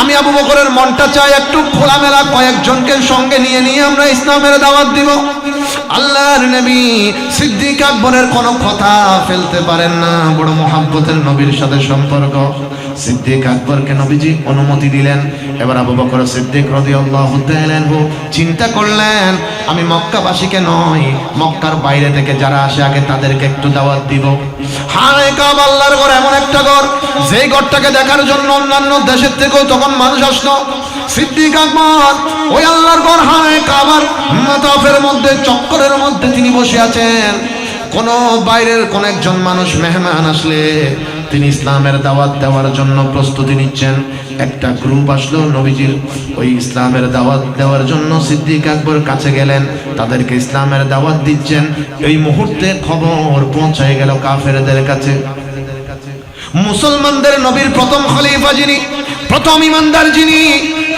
আমি আবু বকরের মনটা চাই একটু খোলামেলা কয়েকজনকে সঙ্গে নিয়ে আমরা ইসলামের দাওয়াত দিব আল্লাহর নবী সিদ্দিক আকবরের কোনো কথা ফেলতে পারেন না বড় মহব্বতের নবীর সাথে সম্পর্ক সিদ্দিক আকবরকে নবীজি অনুমতি দিলেন এবার আবু বকর সিদ্দিক রাদিয়াল্লাহু তাআলা আনহু চিন্তা করলেন আমি মক্কাবাসীকে নয় মক্কার বাইরে থেকে যারা আসে আগে তাদেরকে একটু দাওয়াত দিব হায় কাবা আল্লাহর ঘর এমন একটা ঘর যেই ঘরটাকে দেখার জন্য অন্যান্য দেশের থেকেও তখন মানুষ আসতো সিদ্দিক আকবর ওই আল্লাহর ঘর হায় কাবার মাতাফের মধ্যে চক্করের মধ্যে তিনি বসে আছেন কোন বাইরের কোন একজন মানুষ মেহমান আসলে তিনি ইসলামের দাওয়াত দেওয়ার জন্য প্রস্তুতি নিচ্ছেন একটা গ্রুপ আসলো নবীজির ওই ইসলামের দাওয়াত দেওয়ার জন্য সিদ্দিক আকবর কাছে গেলেন তাদেরকে ইসলামের দাওয়াত দিচ্ছেন এই মুহূর্তে খবর পৌঁছে গেল কাফেরদের কাছে মুসলমানদের নবীর প্রথম খলিফা যিনি, প্রথম ইমানদার যিনি,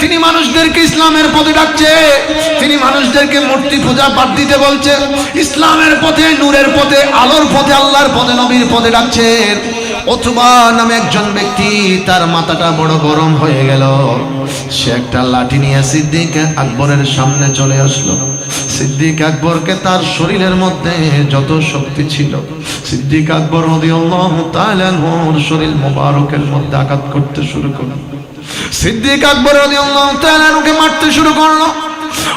তিনি মানুষদেরকে ইসলামের পথে ডাকছে, তিনি মানুষদেরকে মূর্তি পূজা বাদ দিতে বলছে, ইসলামের পথে, নূরের পথে, আলোর পথে, আল্লাহর পথে, নবীর পথে ডাকছেন। অথবা নামে একজন ব্যক্তি, তার মাথাটা বড় গরম হয়ে গেল, সে একটা লাঠি নিয়ে সিদ্দিক আকবরের সামনে চলে আসলো। সিদ্দিক আকবরকে তার শরীরের মধ্যে যত শক্তি ছিল, সিদ্দিক আকবর রাদিয়াল্লাহু তাআলা আনহুর শরীর মোবারকের মধ্যে আঘাত করতে শুরু করলো। সিদ্দিক আকবর রাদিয়াল্লাহু তাআলা আনহুকে মারতে শুরু করলো।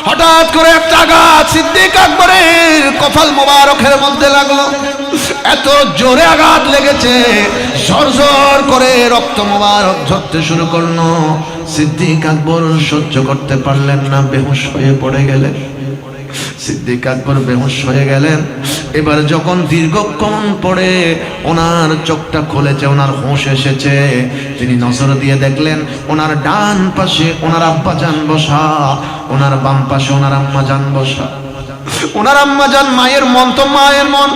হঠাৎ করে একটা আঘাত সিদ্দিক আকবরের কপাল মোবারকের মধ্যে লাগলো। এত জোরে আঘাত লেগেছে, ঝরঝর করে রক্ত মোবারক ঝরতে শুরু করলো। সিদ্দিক আকবর সহ্য করতে পারলেন না, বেহুশ হয়ে পড়ে গেলেন। সিদ্দিক আকবর বেহুশ হয়ে গেলেন। এবার যখন দীর্ঘক্ষণ পরে ওনার চোখটা খুলেছে, ওনার হুঁশ এসেছে, তিনি নজর দিয়ে দেখলেন ওনার ডান পাশে ওনার আব্বাজান বসা, ওনার বাম পাশে ওনার আম্মাজান বসা। ওনার আম্মাজান মায়ের মন, তো মায়ের মন,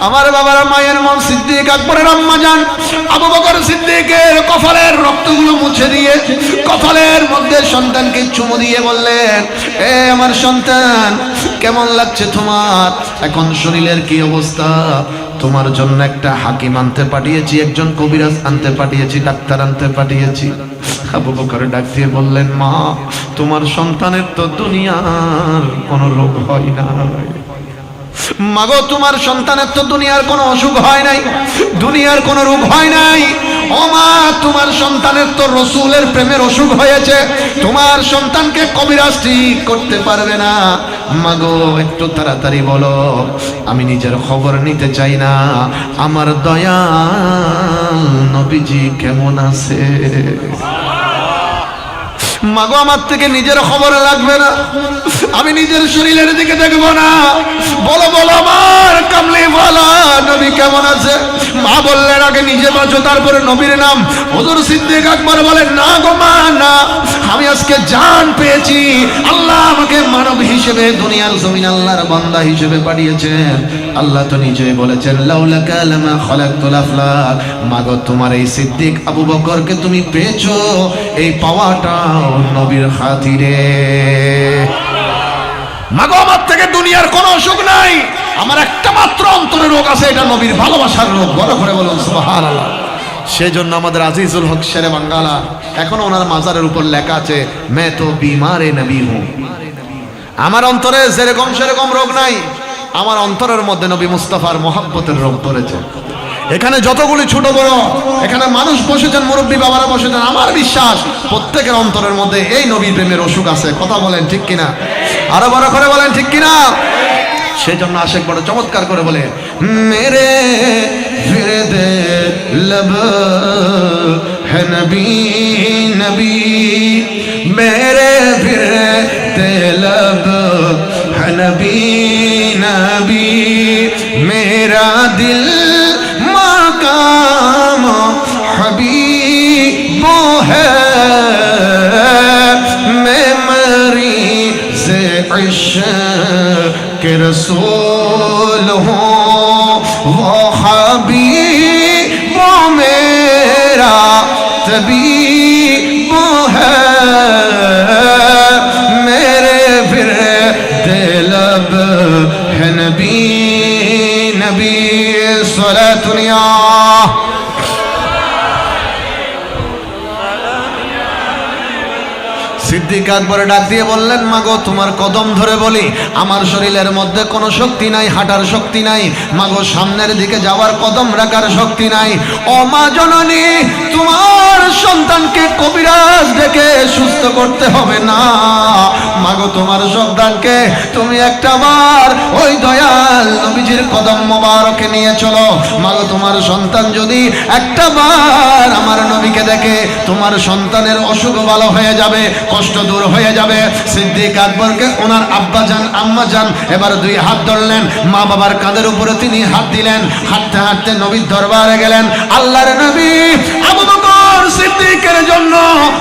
আমার বাবারা মায়ের মন। সিদ্দিক আকবরের আম্মাজান আবু বকর সিদ্দিকের কপালের রক্তগুলো মুছে দিয়ে কপালের মধ্যে সন্তানকে চুমু দিয়ে বললেন, এ আমার সন্তান, কেমন লাগছে তোমার? এখন শরীরের কি অবস্থা? তোমার জন্য একটা হাকিম আনতে পাঠিয়েছি, একজন কবিরাজ আনতে পাঠিয়েছি, ডাক্তার আনতে পাঠিয়েছি। আবু বকর ডাক দিয়ে বললেন, মা, তোমার সন্তানের তো দুনিয়ার কোনো রোগ হয় না। মাগো, তোমার সন্তানের তো দুনিয়ার কোনো অসুখ হয় নাই, দুনিয়ার কোনো রোগ হয় নাই। ও মা, তোমার সন্তানের তো রসুলের প্রেমের অসুখ হয়েছে, তোমার সন্তানকে কবিরাজ ঠিক করতে পারবে না। মাগো, একটু তাড়াতাড়ি বলো, আমি নিজের খবর নিতে চাই না, আমার দয়াল নবীজি কেমন আছে। মাগো, আমার থেকে নিজের খবর লাগবে না, আমি নিজের শরীরের দিকে দেখবো না, বলো বলো আমার কামলি ওয়ালা নবী কেমন আছে। মা বললেন, আগে নিজে বাঁচো, তারপরে নবীর নাম। হুজুর সিদ্দিক আকবর বলেন, না গো মা, না, আমি আজকে জান পেয়েছি, আল্লাহ আমাকে মানব হিসেবে দুনিয়ার জমিন আল্লাহর বান্দা হিসেবে পাঠিয়েছেন। আল্লাহ তো নিজেই বলেছেন, লাউলাকা লামা খালাকতুল আফলাক। মাগো, তোমার এই সিদ্দিক আবু বকরকে তুমি পেয়েছো, এই পাওয়াটাও নবীর খাতিরে। মাগো, আমার থেকে দুনিয়ার কোনো অসুখ নাই, আমার একটা মাত্র অন্তরের রোগ আছে, এটা নবীর ভালোবাসার রোগ। বড় করে বলুন সুবহানাল্লাহ। সেজন্য আমাদের আজিজুল হক শেরে বাঙ্গালা, এখনো ওনার মাজারের উপর লেখা আছে, मैं तो बीमार नबी हूं। আমার অন্তরে যেরকম সেরকম রোগ নাই, আমার অন্তরের মধ্যে নবী মুস্তাফার মহব্বতের রোগ ধরেছে। এখানে যতগুলি ছোট বড় এখানে মানুষ বসেছেন, মুরব্বী বাবারা বসেছেন, আমার বিশ্বাস প্রত্যেকের অন্তরের মধ্যে এই নবী প্রেমের অসুখ আছে। কথা বলেন ঠিক কিনা? আরো বড় করে বলেন ঠিক কিনা? সেজন্য আশেক বড় চমৎকার করে বলে, মেরে ফিরদে लब है नबी नबी, मेरे फिरदे लब है नबी नबी, मेरा दिल मकाम हबीब है, मैं मरीज़ इश्क़ के रसूल हूँ, वो हबीब वो मेरा तबीब है, मेरे फिरदे लब है नबी नबी। सलातुनिया সিদ্দিক আকবর ডাক দিয়ে বললেন, মাগো, তোমার কদম ধরে বলি, আমার শরীরের মধ্যে কোনো শক্তি নাই, হাঁটার শক্তি নাই, মাগো, সামনের দিকে যাওয়ার কদম রাখার শক্তি নাই। ও মা জননী, তোমার সন্তানকে কবিরাজ ডেকে সুস্থ করতে হবে না। মাগো, তোমার সন্তানকে তুমি একটা বার ওই দয়াল নবীজির কদম মোবারকে নিয়ে চলো। মাগো, তোমার সন্তান যদি একটা বার আমার নবীকে দেখে, তোমার সন্তানের অসুখ ভালো হয়ে যাবে, কষ্ট দূর হয়ে যাবে। সিদ্দিক আকবরকে ওনার আব্বাজান আম্মাজান এবার দুই হাত ধরলেন, মা বাবার কাঁধের উপরে তিনি হাত দিলেন, হাঁটতে হাঁটতে নবীর দরবারে গেলেন। আল্লাহর নবী আবু বকর সিদ্দিকের জন্য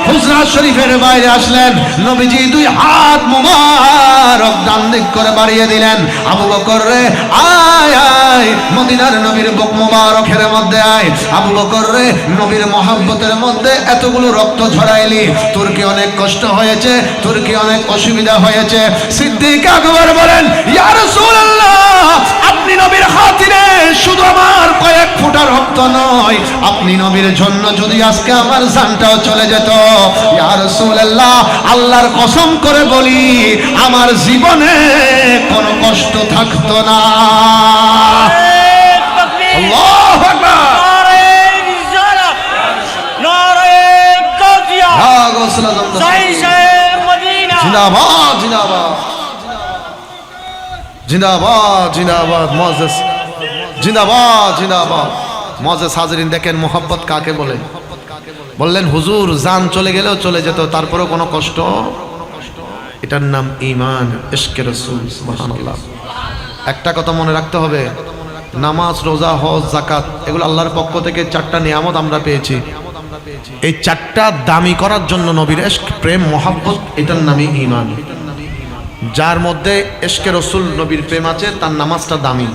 হুজরা শরীফের বাইরে আসলেন। নবীজি দুই হাত মুবারক ডান দিক করে বাড়িয়ে দিলেন। আবু বকর রে আয় আয়, মদিনার নবীর বুক মুবারকের মধ্যে আয়। আবু বকর রে, নবীর মহব্বতের মধ্যে এতগুলো রক্ত ঝরাইলি, তোর কি অনেক কষ্ট হয়েছে, তোর কি অনেক অসুবিধা হয়েছে? সিদ্দিক আকবর বলেন, ইয়া রাসূলুল্লাহ, আপনি নবীর খাতিরে শুধু আমার কয়েক ফোঁটা রক্ত নয়, আপনি নবীর জন্য যদি আজকে আমার জানটাও চলে যেত, ইয়া রাসূলুল্লাহ, আল্লাহর কসম করে বলি আমার জীবনে কোনো কষ্ট থাকতো না। আল্লাহু আকবার। জিন্দাবাদ জিন্দাবাদ জিন্দাবাদ জিন্দাবাদ মুআজ্জিজ, জিন্দাবাদ জিন্দাবাদ মুআজ্জিজ। হাজিরিন, দেখেন মোহাব্বত কাকে বলে। বললেন হুজুর জান চলে গেলেও চলে যেত, তারপরেও কোনো কষ্ট, এটার নাম ঈমান, ইশকে রাসূল। সুবহানাল্লাহ। একটা কথা মনে রাখতে হবে, নামাজ, রোজা, হজ, যাকাত এগুলো আল্লাহর পক্ষ থেকে চারটা নিয়ামত আমরা পেয়েছি। এই চারটা দামি করার জন্য নবীর ইশক, প্রেম, মোহাব্বত, এটার নামই ঈমান। যার মধ্যে ইশকে রাসূল, নবীর প্রেম আছে, তার নামাজটা দামি।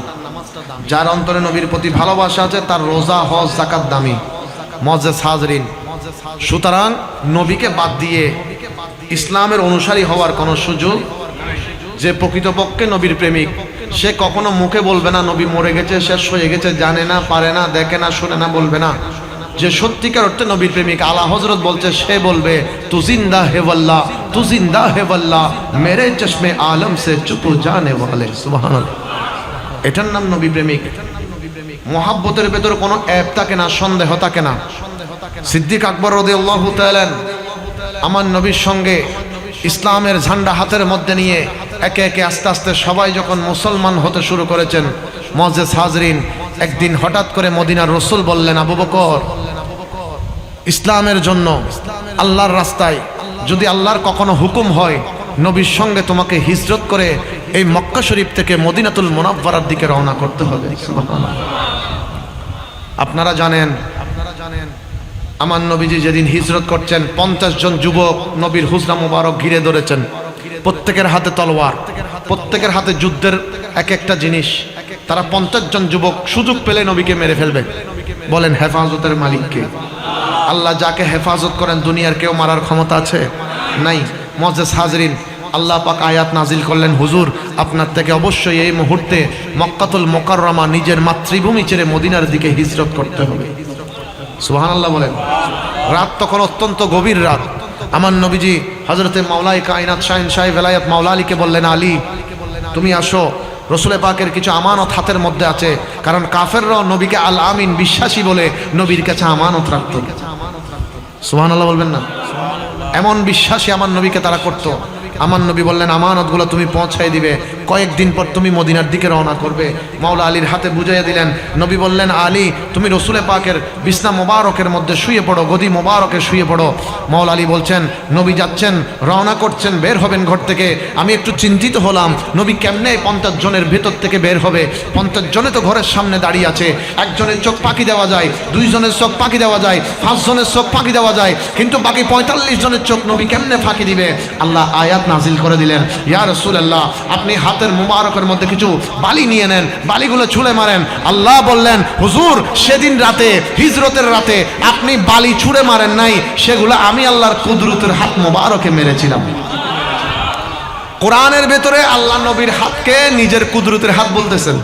যার অন্তরে নবীর প্রতি ভালোবাসা আছে, তার রোজা, হজ, যাকাত দামি। মুআজ্জিজ হাজিরিন, সুতরাং নবীকে বাদ দিয়ে ইসলামের অনুসারী হওয়ার কোনো সুযোগ, যে প্রকৃতপক্ষে নবীর প্রেমিক, সে কখনো মুখে বলবে না নবী মরে গেছে, শেষ হয়ে গেছে, জানে না, পারে না, দেখে না, শুনে না, বলবে না। যে সত্যিকার অর্থে নবীর প্রেমিক, আলা হযরত বলছে, সে বলবে তু জিন্দা হে ওয়াল্লাহ, তু জিন্দা হে ওয়াল্লাহ, মেরে চশমে আলম সে চুপ জানে ওয়ালে। সুবহানাল্লাহ। এটার নাম নবী প্রেমিক। মোহাব্বতের ভেতর কোনো অ্যাব থাকে না, সন্দেহ থাকে না। সিদ্দিক আকবর রাদিয়াল্লাহু তাআলা আমার নবীর সঙ্গে ইসলামের ঝান্ডা হাতের মধ্যে নিয়ে একে একে আস্তে আস্তে সবাই যখন মুসলমান হতে শুরু করেছেন, মুআজ্জিজ হাজিরিন, একদিন হঠাৎ করে মদিনার রাসূল বললেন, আবু বকর, ইসলামের জন্য আল্লাহর রাস্তায় যদি আল্লাহর কখনো হুকুম হয়, নবীর সঙ্গে তোমাকে হিজরত করে এই মক্কা শরীফ থেকে মদিনাতুল মুনাওয়ারার দিকে রওনা করতে হবে। সুবহানাল্লাহ। আপনারা জানেন আমার নবীজি যেদিন হিজরত করছেন, 50 জন যুবক নবীর হুজরা মুবারক ঘিরে ধরেছেন। প্রত্যেকের হাতে তলোয়ার, প্রত্যেকের হাতে যুদ্ধের এক একটা জিনিস। তারা 50 জন যুবক সুযোগ পেলে নবীকে মেরে ফেলবে। বলেন হেফাজতের মালিককে? আল্লাহ যাকে হেফাজত করেন, দুনিয়ার কেউ মারার ক্ষমতা আছে? নাই। মুআজ্জিজ হাজিরিন, আল্লাহ পাক আয়াত নাজিল করলেন, হুজুর আপনার থেকে অবশ্যই এই মুহূর্তে মক্কাতুল মুকাররমা, নিজের মাতৃভূমি ছেড়ে মদিনার দিকে হিজরত করতে হবে। সুবহানাল্লাহ বলেন। রাত তখন অত্যন্ত গভীর রাত। আমার নবীজি হযরতে মাওলাই কায়নাত শাহিন শাহ ভেলায়েত মাওলা আলীকে বললেন, আলী তুমি আসো, রসুলের পাকের কিছু আমানত হাতের মধ্যে আছে। কারণ কাফেররাও নবীকে আল আমিন, বিশ্বাসী বলে নবীর কাছে আমানত রাখত। সুবহানাল্লাহ বলবেন না? এমন বিশ্বাসী আমার নবীকে তারা করত। আমার নবী বললেন, আমানতগুলো তুমি পৌঁছাই দিবে, কয়েকদিন পর তুমি মদিনার দিকে রওনা করবে। মাওলা আলীর হাতে বুঝাইয়া দিলেন। নবী বললেন, আলী তুমি রসুলে পাকের বিছনা মোবারকের মধ্যে শুয়ে পড়ো, গদি মোবারকে শুয়ে পড়ো। মাওলা আলী বলছেন, নবী যাচ্ছেন, রওনা করছেন, বের হবেন ঘর থেকে। আমি একটু চিন্তিত হলাম, নবী কেমনে 50 জনের ভেতর থেকে বের হবে? 50 জনে তো ঘরের সামনে দাঁড়িয়ে আছে। একজনের চোখ পাকি দেওয়া যায়, 2 জনের চোখ পাকি দেওয়া যায়, 5 জনের চোখ পাকি দেওয়া যায়, কিন্তু বাকি 45 জনের চোখ নবী কেমনে ফাঁকি দিবে? আল্লাহ আয়াত নাজিল করে দিলেন, ইয়া রাসূলুল্লাহ আপনি হাতের মুবারকের মধ্যে কিছু বালি নিয়ে নেন, বালিগুলো ছুঁড়ে মারেন। আল্লাহ বললেন, হুজুর সেদিন রাতে, হিজরতের রাতে আপনি বালি ছুঁড়ে মারেন নাই, সেগুলো আমি আল্লাহর কুদরতের হাত মুবারকে মেরেছিলাম। কোরআনের ভেতরে আল্লাহ নবীর হাতকে নিজের কুদরতের হাত বলতেছেন।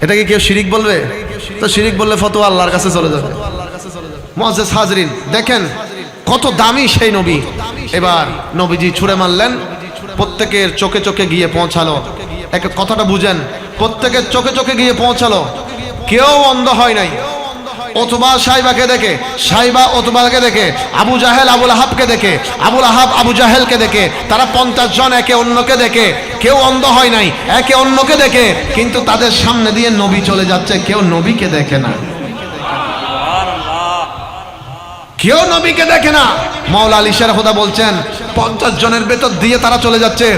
এটাকে কেউ শিরিক বলবে? তো শিরিক বললে ফতোয়া আল্লাহর কাছে চলে যাবে। মুআজ্জিজ হাজিরিন, দেখেন কত দামি সেই নবী। এবার নবীজি ছুঁড়ে মারলেন, প্রত্যেকের চোখে চোখে গিয়ে পৌঁছালো। এক কথাটা বুঝেন, প্রত্যেকের চোখে চোখে গিয়ে পৌঁছালো। কেউ অন্ধ হয় নাই। ওতবা সাইবাকে দেখে, সাইবা ওতবাকে দেখে, আবু জাহেল আবুল আহাবকে দেখে, আবুল আহাব আবু জাহেলকে দেখে, তারা 50 জন একে অন্যকে দেখে। কেউ অন্ধ হয় নাই, একে অন্যকে দেখে, কিন্তু তাদের সামনে দিয়ে নবী চলে যাচ্ছে, কেউ নবীকে দেখে না, কেউ নবীকে দেখে না। মাওলা আলী শের খোদা বলছেন, 50 জনের ভেতর দিয়ে তারা চলে যাচ্ছে,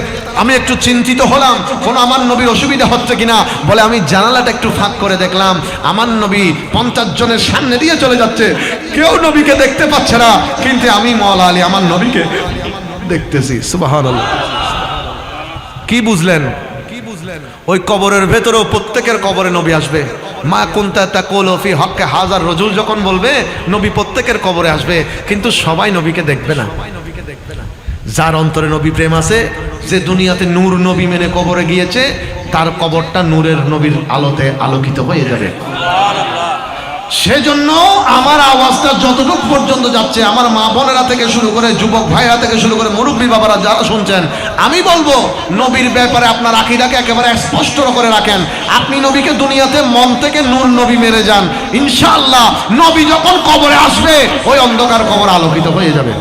আমি একটু চিন্তিত হলাম কোন আমার নবীর অসুবিধা হচ্ছে কিনা। বলে আমি জানালাটা একটু ফাঁক করে দেখলাম আমার নবী 50 জনের সামনে দিয়ে চলে যাচ্ছে, কেউ নবীকে দেখতে পাচ্ছে না, কিন্তু আমি মওলা আলী আমার নবীকে দেখতেছি। সুবহানাল্লাহ। কি বুঝলেন? ওই কবরের ভেতরেও প্রত্যেকের কবরে নবী আসবে। মা কুনতা তাকুলু ফি হক্কে হাজার রজুল যখন বলবে নবী প্রত্যেকের কবরে আসবে, কিন্তু সবাই নবীকে দেখবে না। যার অন্তরে নবী প্রেম আছে, যে দুনিয়াতে নূর নবী মেনে কবরে গিয়েছে, তার কবরটা নূরের নবীর আলোতে আলোকিত হয়ে যাবে। সেজন্য আমার আওয়াজটা যতটুকু পর্যন্ত যাচ্ছে, আমার মা বোনেরা থেকে শুরু করে যুবক ভাইরা থেকে শুরু করে মুরব্বী বাবারা যারা শুনছেন, আমি বলবো নবীর ব্যাপারে আপনার আকীদাকে একেবারে স্পষ্ট করে রাখেন। আপনি নবীকে দুনিয়াতে মন থেকে নূর নবী মেরে যান, ইনশাআল্লাহ নবী যখন কবরে আসবে ওই অন্ধকার কবর আলোকিত হয়ে যাবে।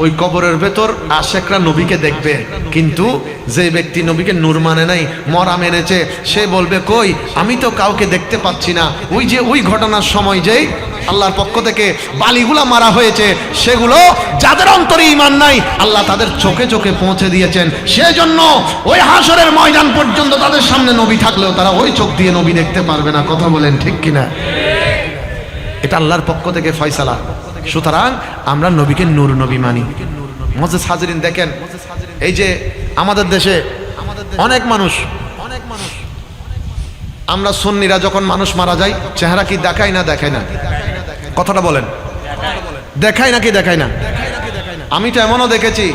ওই কবরের ভেতর আশেকরা নবীকে দেখবে, কিন্তু যে ব্যক্তি নবীকে নূর মানে নাই, মরা মেনেছে, সে বলবে কই আমি তো কাউকে দেখতে পাচ্ছি না। ওই যে ওই ঘটনার সময় যেই আল্লাহর পক্ষ থেকে বালিগুলা মারা হয়েছে, সেগুলো যাদের অন্তরে ঈমান নাই আল্লাহ তাদের চোখে চোখে পৌঁছে দিয়েছেন। সেজন্য ওই হাসরের ময়দান পর্যন্ত তাদের সামনে নবী থাকলেও তারা ওই চোখ দিয়ে নবী দেখতে পারবে না। কথা বলেন ঠিক কিনা? এটা আল্লাহর পক্ষ থেকে ফয়সালা। সুতরাং আমরা নবীকে নূর নবী মানি। মুআজ্জিজ হাজিরিন, দেখেন এই যে আমাদের দেশে অনেক মানুষ, আমরা সুন্নিরা যখন মানুষ মারা যায় চেহারা কি দেখায় না দেখায় না? কথাটা বলেন, দেখায় নাকি দেখায় না? আমি তো এমনও দেখেছি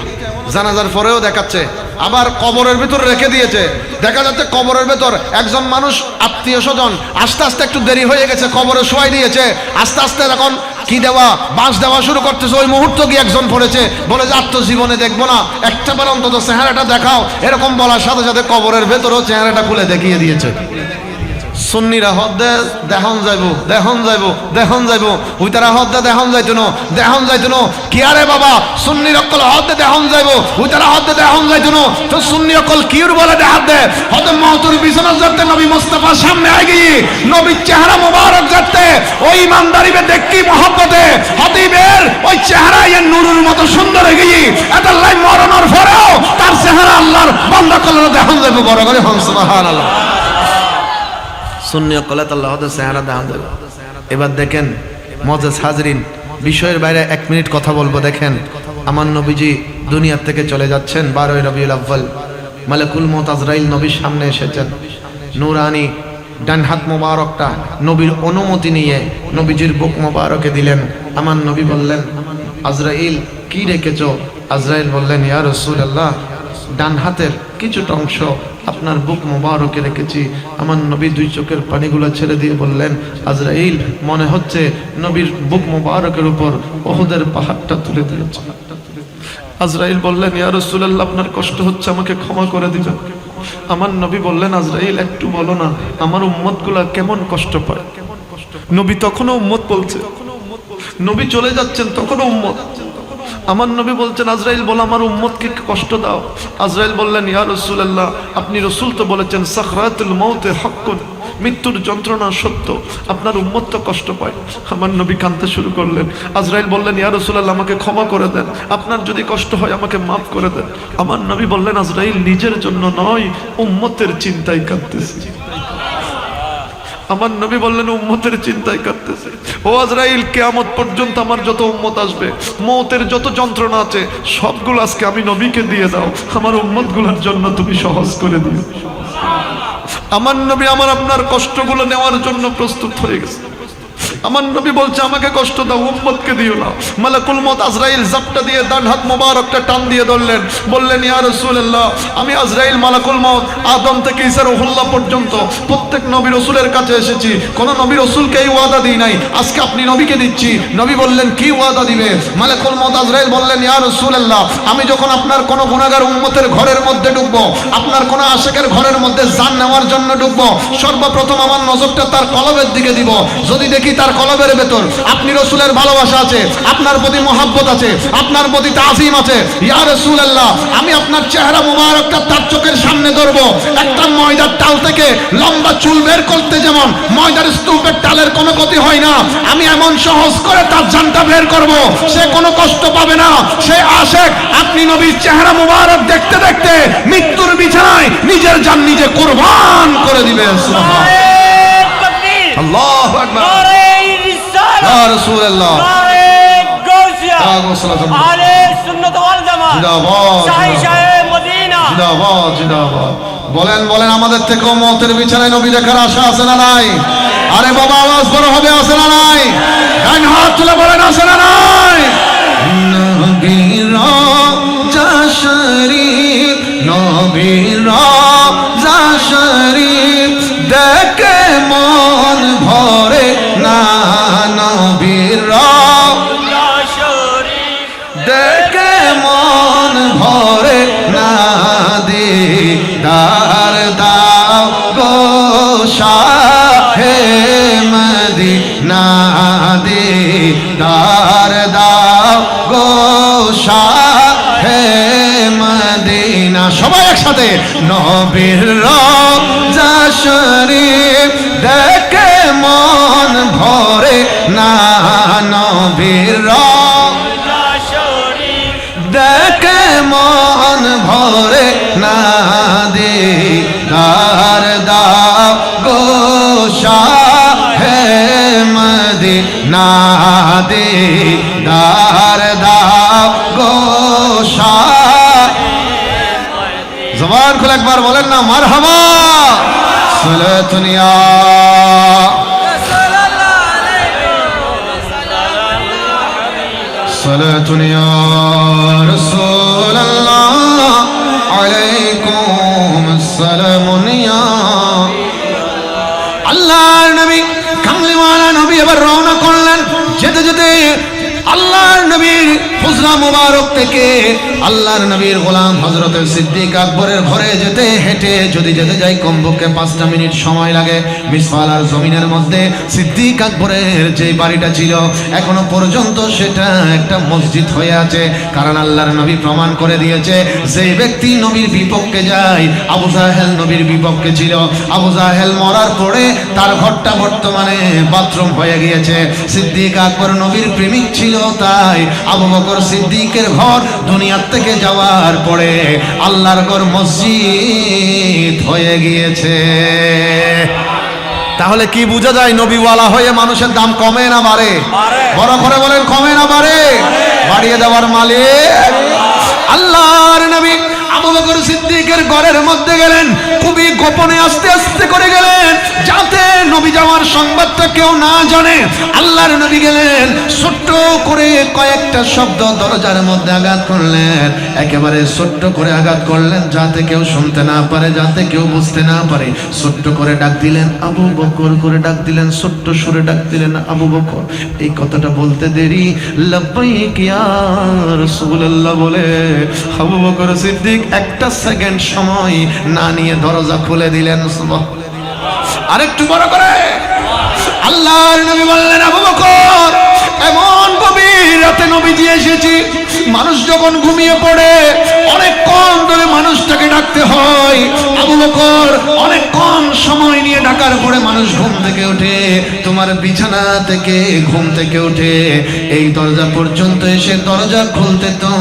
জানাজার পরেও দেখাচ্ছে, আবার কবরের ভিতর রেখে দিয়েছে, দেখা যাচ্ছে কবরের ভেতর একজন মানুষ আত্মীয় স্বজন আস্তে আস্তে একটু দেরি হয়ে গেছে, কবরে শোয়াই দিয়েছে, আস্তে আস্তে এখন কি দেওয়া বাঁশ দেওয়া শুরু করতেছে। ওই মুহূর্ত কি একজন পড়েছে, বলে যে আত্মজীবনে দেখবো না, একটা বার অন্তত চেহারাটা দেখাও। এরকম বলার সাথে সাথে কবরের ভেতরও চেহারাটা খুলে দেখিয়ে দিয়েছে। সুন্নিরা হদ্দে দেখন যাইবো দেখন যাইবো দেখন যাইবো, ওই তারা হদ্দে দেখন যাইতো না দেখন যাইতো না। কি আরে বাবা, সুন্নির অকল হদ্দে দেখন যাইবো, ওই তারা হদ্দে দেখন যাইতো না, তো সুন্নি অকল কিউর বলে দেখাত দে হদ্দে মহতুর বিছানা যাতে নবী মুস্তাফার সামনে আই গিয়ে নবীর চেহারা মোবারক যাতে ওই ইমানদারিবে দেখি মহব্বতে হতিবের ওই চেহারা ইয়ে নুরুর মতো সুন্দর হয়ে গিয়ে এত লাই মরণের পরেও তার চেহারা আল্লাহর বান্দা কলর দেখন যাইবো। বড় করে হন সুবহানাল্লাহ। সুন্নি কলাত আল্লাহ চেহারা দেখান যাবে। এবার দেখেন মুআজ্জিজ হাজিরিন, বিষয়ের বাইরে 1 মিনিট কথা বলবো। দেখেন আমার নবীজি দুনিয়া থেকে চলে যাচ্ছেন 12 রবিউল আউয়াল, মালাকুল মউত আজরাইল নবীর সামনে এসেছেন, নূরানি ডান হাত মোবারকটা নবীর অনুমতি নিয়ে নবীজির বুক মোবারকে দিলেন। আমার নবী বললেন, আজরাইল কি রেখেছো? আজরাইল বললেন, ইয়া রাসূলুল্লাহ, ডান হাতের কিছুটা অংশ আপনার বুক মোবারকে রেখেছি। আমার নবী 2 চোখের পানিগুলো ছেড়ে দিয়ে বললেন, আজরাইল মনে হচ্ছে নবীর বুক মোবারকের উপর উহুদের পাহাড়টা তুলে দিয়েছে। আজরাইল বললেন, ইয়া রাসূলুল্লাহ, আপনার কষ্ট হচ্ছে, আমাকে ক্ষমা করে দিবেন। আমার নবী বললেন, আজরাইল একটু বলো না আমার উম্মতগুলা কেমন কষ্ট পায়। নবী তখনও উম্মত বলছে, নবী চলে যাচ্ছেন তখনও উম্মত। আমার নবী বলছেন, আজরাইল বলো আমার উম্মতকে কষ্ট দাও। আজরাইল বললেন, ইয়া রাসূলুল্লাহ, আপনি রাসূল তো বলেছেন সাকরাতুল মাউতে হাক্কুন, মৃত্যুর যন্ত্রণা সত্য, আপনার উম্মত তো কষ্ট পায়। আমার নবী কাঁদতে শুরু করলেন। আজরাইল বললেন, ইয়া রাসূলুল্লাহ, আমাকে ক্ষমা করে দেন, আপনার যদি কষ্ট হয় আমাকে মাফ করে দেন। আমার নবী বললেন, আজরাইল নিজের জন্য নয় উম্মতের চিন্তায় কাঁদতেছে। আমার নবী বললেন, উম্মতের চিন্তায় কাঁদতেছে। ও আজরাইল, কিয়ামত পর্যন্ত আমার যত উম্মত আসবে, মওতের যত যন্ত্রণা আছে সবগুলো আজকে আমি নবীকে দিয়ে দাও, আমার উম্মতগুলোর জন্য তুমি সহজ করে দিও। আমার নবী আমার আপনার কষ্টগুলো নেওয়ার জন্য প্রস্তুত হয়ে গেছে। আমার নবী বলছে, আমাকে কষ্ট দাও, উম্মতকে দিও না। মালাকুল মউত আজরাইল জাপটা দিয়ে ডান হাত মোবারকটা টান দিয়ে ধরলেন, বললেন, ইয়া রাসূলুল্লাহ, আমি আজরাইল মালাকুল মউত আদম থেকে ঈসা রুহুল্লাহ পর্যন্ত প্রত্যেক নবী রাসূলের কাছে এসেছি, কোন নবী রাসূলকে এই ওয়াদা দিই নাই, আজকে আপনি নবীকে দিচ্ছি। নবী বললেন, কি ওয়াদা দিবে? মালাকুল মউত আজরাইল বললেন, ইয়া রাসূলুল্লাহ, আমি যখন আপনার কোন গুনাহগার উম্মতের ঘরের মধ্যে ঢুকবো, আপনার কোন আশিকের ঘরের মধ্যে জান নেওয়ার জন্য ঢুকবো, সর্বপ্রথম আমার নজরটা তার কলবের দিকে দিব। যদি দেখি তার আপনার কলবের ভেতর আপনি রাসূলের ভালোবাসা আছে, আপনার প্রতি মহব্বত আছে, আপনার প্রতি তাজিম আছে, ইয়া রাসূলুল্লাহ আমি আপনার চেহারা মুবারকটা তার চোখের সামনে ধরবো। একটা ময়দার টাল থেকে লম্বা চুল বের করতে যেমন ময়দার স্তূপের টালের কোনো ক্ষতি হয় না, আমি এমন সহজ করে তার জানটা বের করব, সে কোনো কষ্ট পাবে না। সে আশেক আপনি নবীর চেহারা মুবারক দেখতে দেখতে মৃত্যুর বিছানায় নিজের জান নিজে কুরবান করে দিবেন। সুবহানাল্লাহ, नारे तकबीर, আল্লাহু আকবার, नारे रिसालत, ইয়া রাসূলুল্লাহ, नारे गौसिया, ইয়া রাসূলুল্লাহ, आले सुन्नत वल जमात, जिंदाबाद, शाही शाह मदीना। জিন্দাবাদ জিন্দাবাদ। বলেন বলেন আমাদের থেকেও মওতের বিছানায় নবী দেখার আশা আছে না নাই? আরে বাবা আওয়াজ বড় হবে, আছে না নাই? ডান হাত তুলে বলেন আছে না নাই? নবীর রওজা শরীফ, নবীর রওজা শরীফ দেখে মন ভরে না, নবীর রওজা या शरीफ, দেখে মন ভরে না, দিদার দাও গো শাহে মদিনা, দিদার দাও গো শাহে মদিনা। সবাই একসাথে নবীর রওজা শরীফ দেখে মন ভরে না, নবীর या शरीफ, দেখে মন ভরে না, দিদার দাও গো শাহে মদিনা, দিদার দাও গো শাহে। জবান খুলে একবার বলেন না মারহাবা। সালাতুন ইয়া صلاة يا رسول الله عليكم السلام يا আল্লাহর নবী কামলিওয়ালা নবী এবার রওনা করলেন। যেতে যেতে আল্লাহর নবীর হুজরা মুবারক থেকে আল্লাহর নবীর গোলাম হযরত সিদ্দিক আকবরের ঘরে যেতে হেঁটে যদি যেতে যাই কমপক্ষে 5টা মিনিট সময় লাগে। মিসফালার জমিনের মধ্যে সিদ্দিক আকবরের যে বাড়িটা ছিল এখনো পর্যন্ত সেটা একটা মসজিদ হয়ে আছে, কারণ আল্লাহর নবী প্রমাণ করে দিয়েছে যেই ব্যক্তি নবীর বিপক্ষে যায়, আবু জাহেল নবীর বিপক্ষে ছিল, আবু জাহেল মরার পরে তার ঘরটা বর্তমানে বাথরুম হয়ে গিয়েছে। সিদ্দিক আকবর নবীর প্রেমিক ছিল, তাই আবু বকর সিদ্দিকের ঘর দুনিয়ার থেকে যাওয়ার পরে আল্লাহর ঘর মসজিদ হয়ে গিয়েছে। তাহলে কি বোঝা যায় নবীওয়ালা হয়ে মানুষের দাম কমে না বাড়ে? বড় করে বলেন কমে না বাড়ে? বাড়িয়ে দেওয়ার মালিক আল্লাহর নবী। আবু বকর সিদ্দিকের ঘরের মধ্যে গেলেন, খুবই গোপনে আস্তে আস্তে করে গেলেন যাতে নবী যাওয়ার সংবাদটা কেউ না জানে। আল্লাহর নবী গেলেন, ছোট্ট করে কয়েকটা শব্দ দরজার মধ্যে আঘাত করলেন, একেবারে ছোট্ট করে আঘাত করলেন যাতে কেউ শুনতে না পারে, যাতে কেউ বুঝতে না পারে। ছোট্ট করে ডাক দিলেন, আবু বকর করে ডাক দিলেন, ছোট্ট সুরে ডাক দিলেন, আবু বকর। এই কথাটা বলতে দেরি লব্বাইক ইয়া রাসূলুল্লাহ বলে আবু বকর সিদ্দিক একটা সেকেন্ড সময় না নিয়ে দরজা খুলে দিলেন। আরেকটু বড় করে আল্লাহর নবী বললেন, আবু বকর এমন গভীর রাতে নবীজি এসেছি, মানুষ যখন ঘুমিয়ে পড়ে অনেকক্ষণ ধরে মানুষটাকে ডাকতে হয়। আবু বকর অনেকক্ষণ সময় নিয়ে ডাকার পরে মানুষ ঘুম থেকে ওঠে, তোমার বিছানা থেকে ঘুম থেকে উঠে এই দরজা পর্যন্ত এসে দরজা খুলতে তো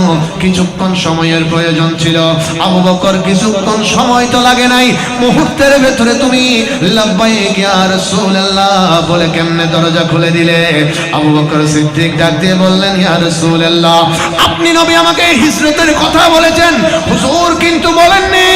কিছুক্ষণ সময়ের প্রয়োজন ছিল। আবু বকর কিছুক্ষণ সময় তো লাগে নাই, মুহূর্তের ভেতরে তুমি লাব্বাইক ইয়া রাসূলুল্লাহ বলে কেমনে দরজা খুলে দিলে? আবু বকর সিদ্দিক ডাক দিয়ে বললেন, ইয়া রাসূলুল্লাহ আপনি নবী আমাকে হিজরতের কথা বলেছেন, হুজুর কিন্তু বলেননি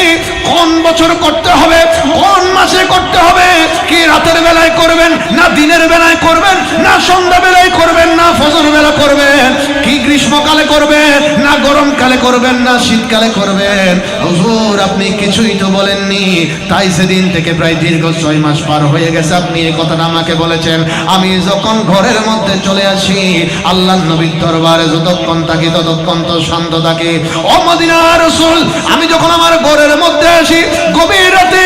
কোন বছর করতে হবে, কোন মাসে করতে হবে, কি রাতের বেলায় করবেন না দিনের বেলায় করবেন, না সন্ধ্যা বেলায় করবেন, না ফজর বেলা করবেন, কি গ্রীষ্মকালে করবেন না গরমকালে করবেন না শীতকালে করবেন? হুজুর আপনি কিছুই তো বলেননি। তাই সেদিন থেকে প্রায় দীর্ঘ 6 মাস পার হয়ে গেছে আপনি এই কথাটা আমাকে বলেছেন। আমি যখন ঘরের মধ্যে চলে আসি আল্লাহর নবীর দরবারে যতক্ষণ থাকি ততক্ষণ তো শান্ত থাকি। ও মদিনার রাসূল, আমি যখন আমার ঘরের মধ্যে আসি গভীর রাতে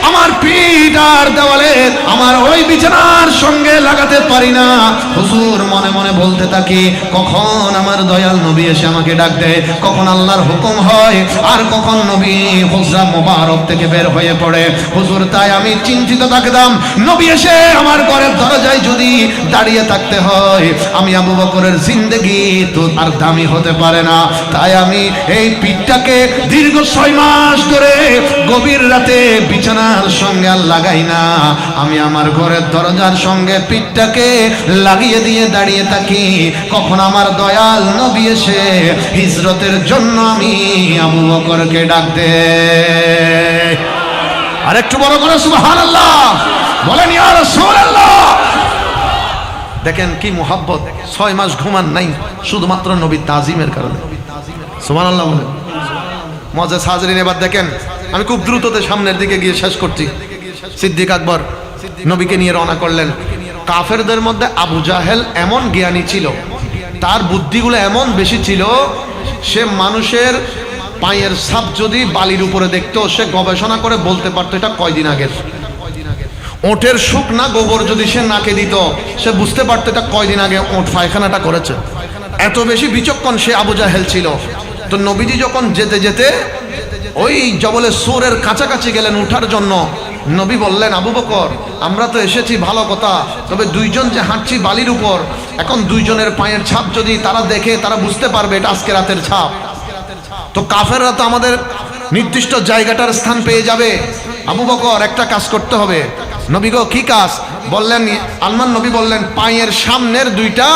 আমার পিঠ আর দেওয়ালে আমার ওই বিছানার সঙ্গে লাগাতে পারি না। হুজুর মনে মনে বলতে থাকি কখন আমার দয়াল নবী এসে আমাকে ডাক দেয়, কখন আল্লাহর হুকুম হয় আর কখন নবী হুজরা মোবারক থেকে বের হয়ে পড়ে। হুজুর তাই আমি চিন্তিত থাকতাম নবী এসে আমার ঘরের দরজায় যদি দাঁড়িয়ে থাকতে হয় আমি আবু বকরের জিন্দেগি তো আর দামি হতে পারে না। তাই আমি এই পিঠটাকে দীর্ঘ 6 মাস ধরে গভীর রাতে বিছানার সঙ্গে আর লাগাই না, আমি আমার ঘরের দরজার সঙ্গে পিঠটাকে লাগিয়ে দিয়ে দাঁড়িয়ে থাকি কখন আমার দয়াল নবী এসে হিজরতের জন্য আমি আবু বকরকে ডাক দে। আর একটু বড় করে সুবহানাল্লাহ বলেন ইয়া রাসূলুল্লাহ। দেখেন কি মুহাব্বত, 6 মাস ঘুমান নাই শুধুমাত্র নবীর তাজিমের কারণে। সুবহানাল্লাহ বলেন। মুআজ্জাজ হাজরিন, এবার দেখেন আমি খুব দ্রুততে সামনের দিকে গিয়ে শেষ করছি। সিদ্দিক আকবর নবীকে নিয়ে রওনা করলেন। কাফেরদের মধ্যে আবু জাহেল এমন জ্ঞানী ছিল, তার বুদ্ধিগুলো এমন বেশি ছিল, সে মানুষের পায়ের ছাপ যদি বালির উপরে দেখতো সে গবেষণা করে বলতে পারতো এটা কয়দিন আগের। ওটের শুকনা গোবর যদি সে নাকে দিত সে বুঝতে পারতো এটা কয়দিন আগে ওট পায়খানাটা করেছে। এত বেশি বিচক্ষণ সে আবু জাহেল ছিল। তো নবীজি যখন যেতে যেতে ওই জবলে সূরের কাছাকাছি গেলেন উঠার জন্য, নবী বললেন আবু বকর আমরা তো এসেছি ভালো কথা, তবে দুইজন যে হাঁটছি বালির উপর, এখন দুইজনের পায়ের ছাপ যদি তারা দেখে তারা বুঝতে পারবে এটা আজকে রাতের ছাপ। তো কাফেররা তো আমাদের নির্দিষ্ট জায়গাটার স্থান পেয়ে যাবে। আবু বকর একটা কাজ করতে হবে। নবী গো কি কাজ? বললেন আল্লাহর নবী বললেন পায়ের সামনের 2টা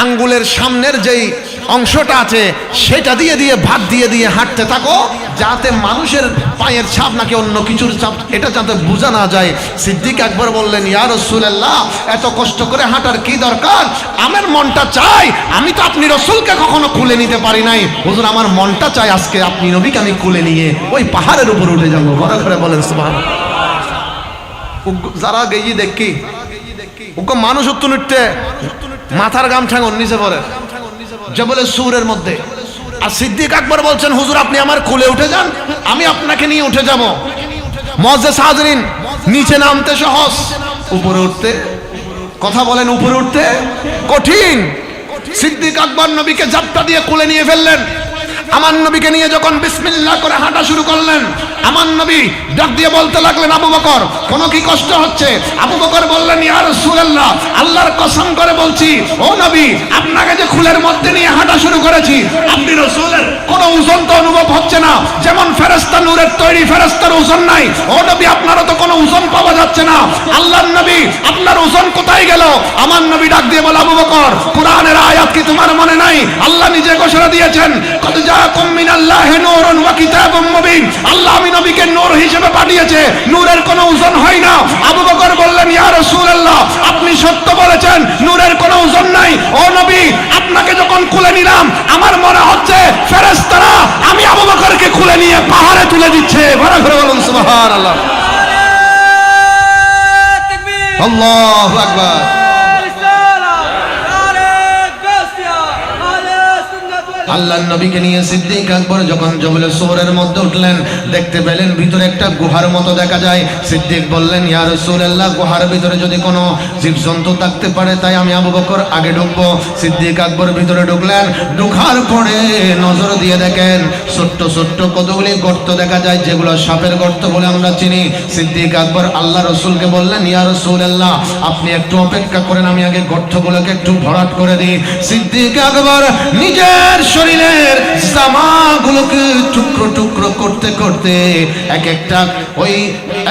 আঙ্গুলের সামনের যেই অংশটা আছে সেটা দিয়ে দিয়ে ভাত দিয়ে দিয়ে হাঁটতে থাকো, যাতে মানুষের পায়ের ছাপ নাকি অন্য কিছুর ছাপ এটা যাতে বোঝা না যায়। সিদ্দিক আকবর বললেন ইয়া রাসূলুল্লাহ এত কষ্ট করে হাঁটার কি দরকার? আমার মনটা চাই, আমি তো আপনি রাসূলকে কখনো কুলে নিতে পারি নাই, হুজুর আমার মনটা চাই আজকে আপনি নবীকে আমি কুলে নিয়ে ওই পাহাড়ের উপর উঠে যাবো। বড় করে বলেন সুবহানাল্লাহ। যারা গেই দেখি ওকে মানুষ উত্তর উঠতে মাথার গাম ঠ্যাঙ্গন নিচে পড়ে জবলে সূরের মধ্যে। আর সিদ্দিক আকবর বলছেন হুজুর আপনি আমার কোলে উঠে যান, আমি আপনাকে নিয়ে উঠে যাব। মুআজ্জাজ হাজরিন, নিচে নামতে সহজ, উপরে উঠতে কথা বলেন উপরে উঠতে কঠিন। সিদ্দিক আকবর নবীকে জাপটা দিয়ে কোলে নিয়ে ফেললেন। আমার নবীকে নিয়ে যখন বিসমিল্লাহ করে হাঁটা শুরু করলেন, আমার নবী ডাক দিয়ে বলতে লাগলেন আবু বকর কোনো কি কষ্ট হচ্ছে? আবু বকর বললেন ইয়া রাসূলুল্লাহ আল্লাহর কসম করে বলছি ও নবী আপনাকে যে খুলের মধ্যে নিয়ে হাঁটা শুরু করেছি আপনি রাসূলের কোনো ওজন তো অনুভব হচ্ছে না, যেমন ফেরেশতা নূরের তৈরি ফেরেশতার ওজন নাই, ও নবী আপনারও তো কোনো ওজন পাওয়া যাচ্ছে না। আল্লাহর নবী আপনার ওজন কোথায় গেল? আমার নবী ডাক দিয়ে বলে আবু বকর কোরআনের আয়াত কি তোমার মনে নাই? আল্লাহ নিজে ঘোষণা দিয়েছেন কদ জাআকুম মিনাল্লাহি নূরুন ওয়া কিতাবুম মুবিন, আল্লাহ আমি নবীকে নূর হিসেবে পাঠিয়েছে, নূরের কোনো ওজন হয় না। আবু বকর বললেন ইয়া রাসূলুল্লাহ আপনি সত্য বলেছেন, নূরের কোনো ওজন নাই। ও নবী আপনাকে যখন খুলে নিলাম আমার মনে হচ্ছে ফেরেশতারা আমি আবু বকরকে খুলে নিয়ে পাহাড়ে তুলে দিচ্ছে। বড় করে বলুন সুবহানাল্লাহ। আল্লাহু আকবার। আল্লাহর নবীকে নিয়ে সিদ্দিক আকবর যখন জবলে সূরের মধ্যে উঠলেন দেখতে পেলেন ভিতরে একটা গুহার মতো দেখা যায়। সিদ্দিক বললেন ইয়া রাসূলুল্লাহ গুহার ভিতরে যদি কোনো জীবজন্তু থাকতে পারে তাই আমি আবু বকর আগে ঢুকবো। সিদ্দিক আকবর ভিতরে ঢুকলেন, ঢোকার পরে নজর দিয়ে দেখেন ছোট্ট ছোট্ট কতগুলি গর্ত দেখা যায় যেগুলো সাপের গর্ত বলে আমরা চিনি। সিদ্দিক আকবর আল্লাহ রাসূলকে বললেন ইয়া রাসূলুল্লাহ আপনি একটু অপেক্ষা করেন, আমি আগে গর্তগুলোকে একটু ভরাট করে দিই। সিদ্দিক আকবর নিজের শরীরের জামাগুলোকে টুকরো টুকরো করতে করতে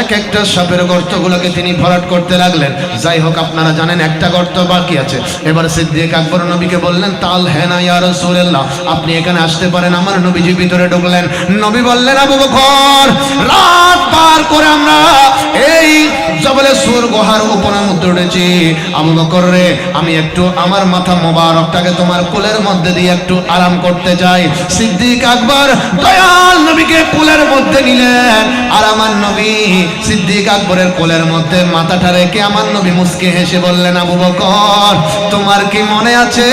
এক একটা সাপের গর্তগুলোকে তিনি ভরাট করতে লাগলেন। যাই হোক আপনারা জানেন একটা গর্ত বাকি আছে। এবার সিদ্দিক আকবর নবীকে বললেন তাল হ্যাঁ না ইয়া রাসূলুল্লাহ আপনি এখানে আসতে পারেন। আমার নবীজি ভিতরে ঢুকলেন। নবী বললেন আবু বকর রাত পার করে আমরা এই জবলে সুর গুহার উপরের মধ্যে উঠেছি, আবু বকর রে আমি একটু আমার মাথা মোবারকটাকে তোমার কোলের মধ্যে দিয়ে একটু আরাম করতে চাই। সিদ্দিক আকবর দয়াল নবীকে কোলের মধ্যে নিলেন, আর আমার নবী সিদ্দিক আকবরের কোলের মধ্যে মাথাটা রেখে আমার নবী মুস্কি হেসে বললেন, আবু বকর তোমার কি মনে আছে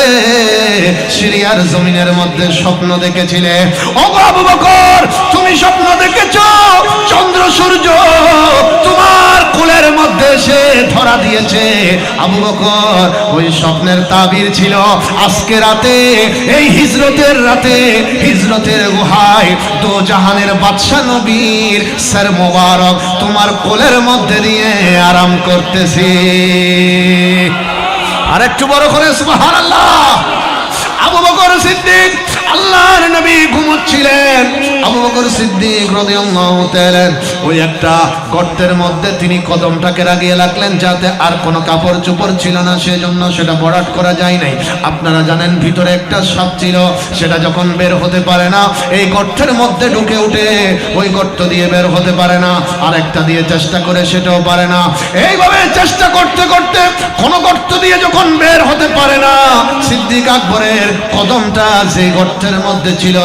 সিরিয়ার জমিনের মধ্যে স্বপ্ন দেখেছিলে? ও আবু বকর তুমি স্বপ্ন দেখেছো চন্দ্র সূর্য তোমার কোলের মধ্যে এসে ধরা দিয়েছে? আবু বকর ওই স্বপ্নের তাবির ছিল আজকে রাতে, এই হিজরতের রাতে, হিজরতের গুহায় দো জাহানের বাদশা নবীর সর মোবারক তোমার কোলের মধ্যে দিয়ে আরাম করতেছি। আর একটু বড় করে সুবহানাল্লাহ। আবু বকর সিদ্দিক আল্লাহর নবী ঘুমোচ্ছিলেন, আবু বকর সিদ্দিক রাদিয়াল্লাহু তাআলা ওই একটা গর্তের মধ্যে তিনি কদমটাকে লাগিয়ে রাখলেন, যাতে আর কোনো কাপড় চোপড় ছিল না, সেজন্য সেটা ভরাট করা যায় নাই। আপনারা জানেন ভিতরে একটা সাপ ছিল, সেটা যখন বের হতে পারে না এই গর্তের মধ্যে ঢুকে উঠে ওই গর্ত দিয়ে বের হতে পারে না, আরেকটা দিয়ে চেষ্টা করে সেটাও পারে না। এইভাবে চেষ্টা করতে করতে কোনো গর্ত দিয়ে যখন বের হতে পারে না, সিদ্দিক আকবরের কদমটা যে গর্তের মধ্যে ছিল